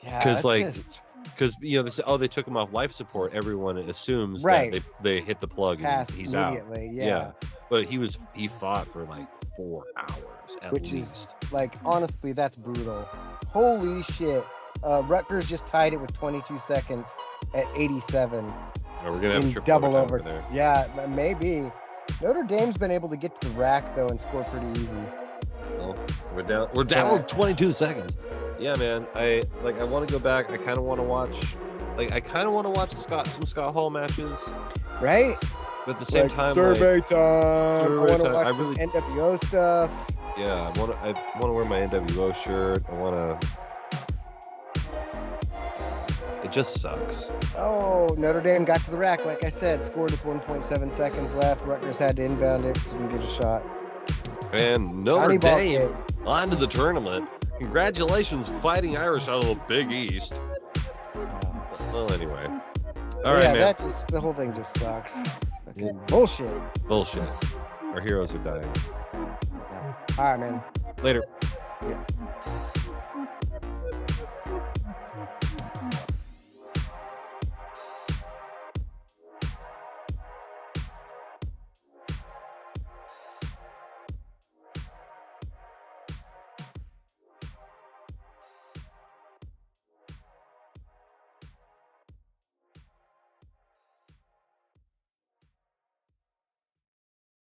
Yeah. Because they say, oh, they took him off life support. Everyone assumes right. that they hit the plug and he's out. Yeah. But he fought for like 4 hours at Which least. is like honestly, that's brutal. Holy shit. Rutgers just tied it with 22 seconds at 87. Oh, we're gonna have in triple double overtime over. there. Yeah, maybe. Notre Dame's been able to get to the rack though and score pretty easy. Well, we're down with 22 seconds. Yeah, man. I want to go back. I kind of want to watch. Some Scott Hall matches. Right? But at the same time, survey time. I survey want to time. watch some NWO stuff. Yeah, I want to wear my NWO shirt. I want to. It just sucks. Oh, Notre Dame got to the rack, like I said, scored with 1.7 seconds left. Rutgers had to inbound it, didn't get a shot. And Notre Dame on to the tournament. Congratulations, Fighting Irish out of the Big East. Well, anyway. All right, man. The whole thing just sucks. Bullshit. Bullshit. Our heroes are dying. All right, man. Later. Yeah.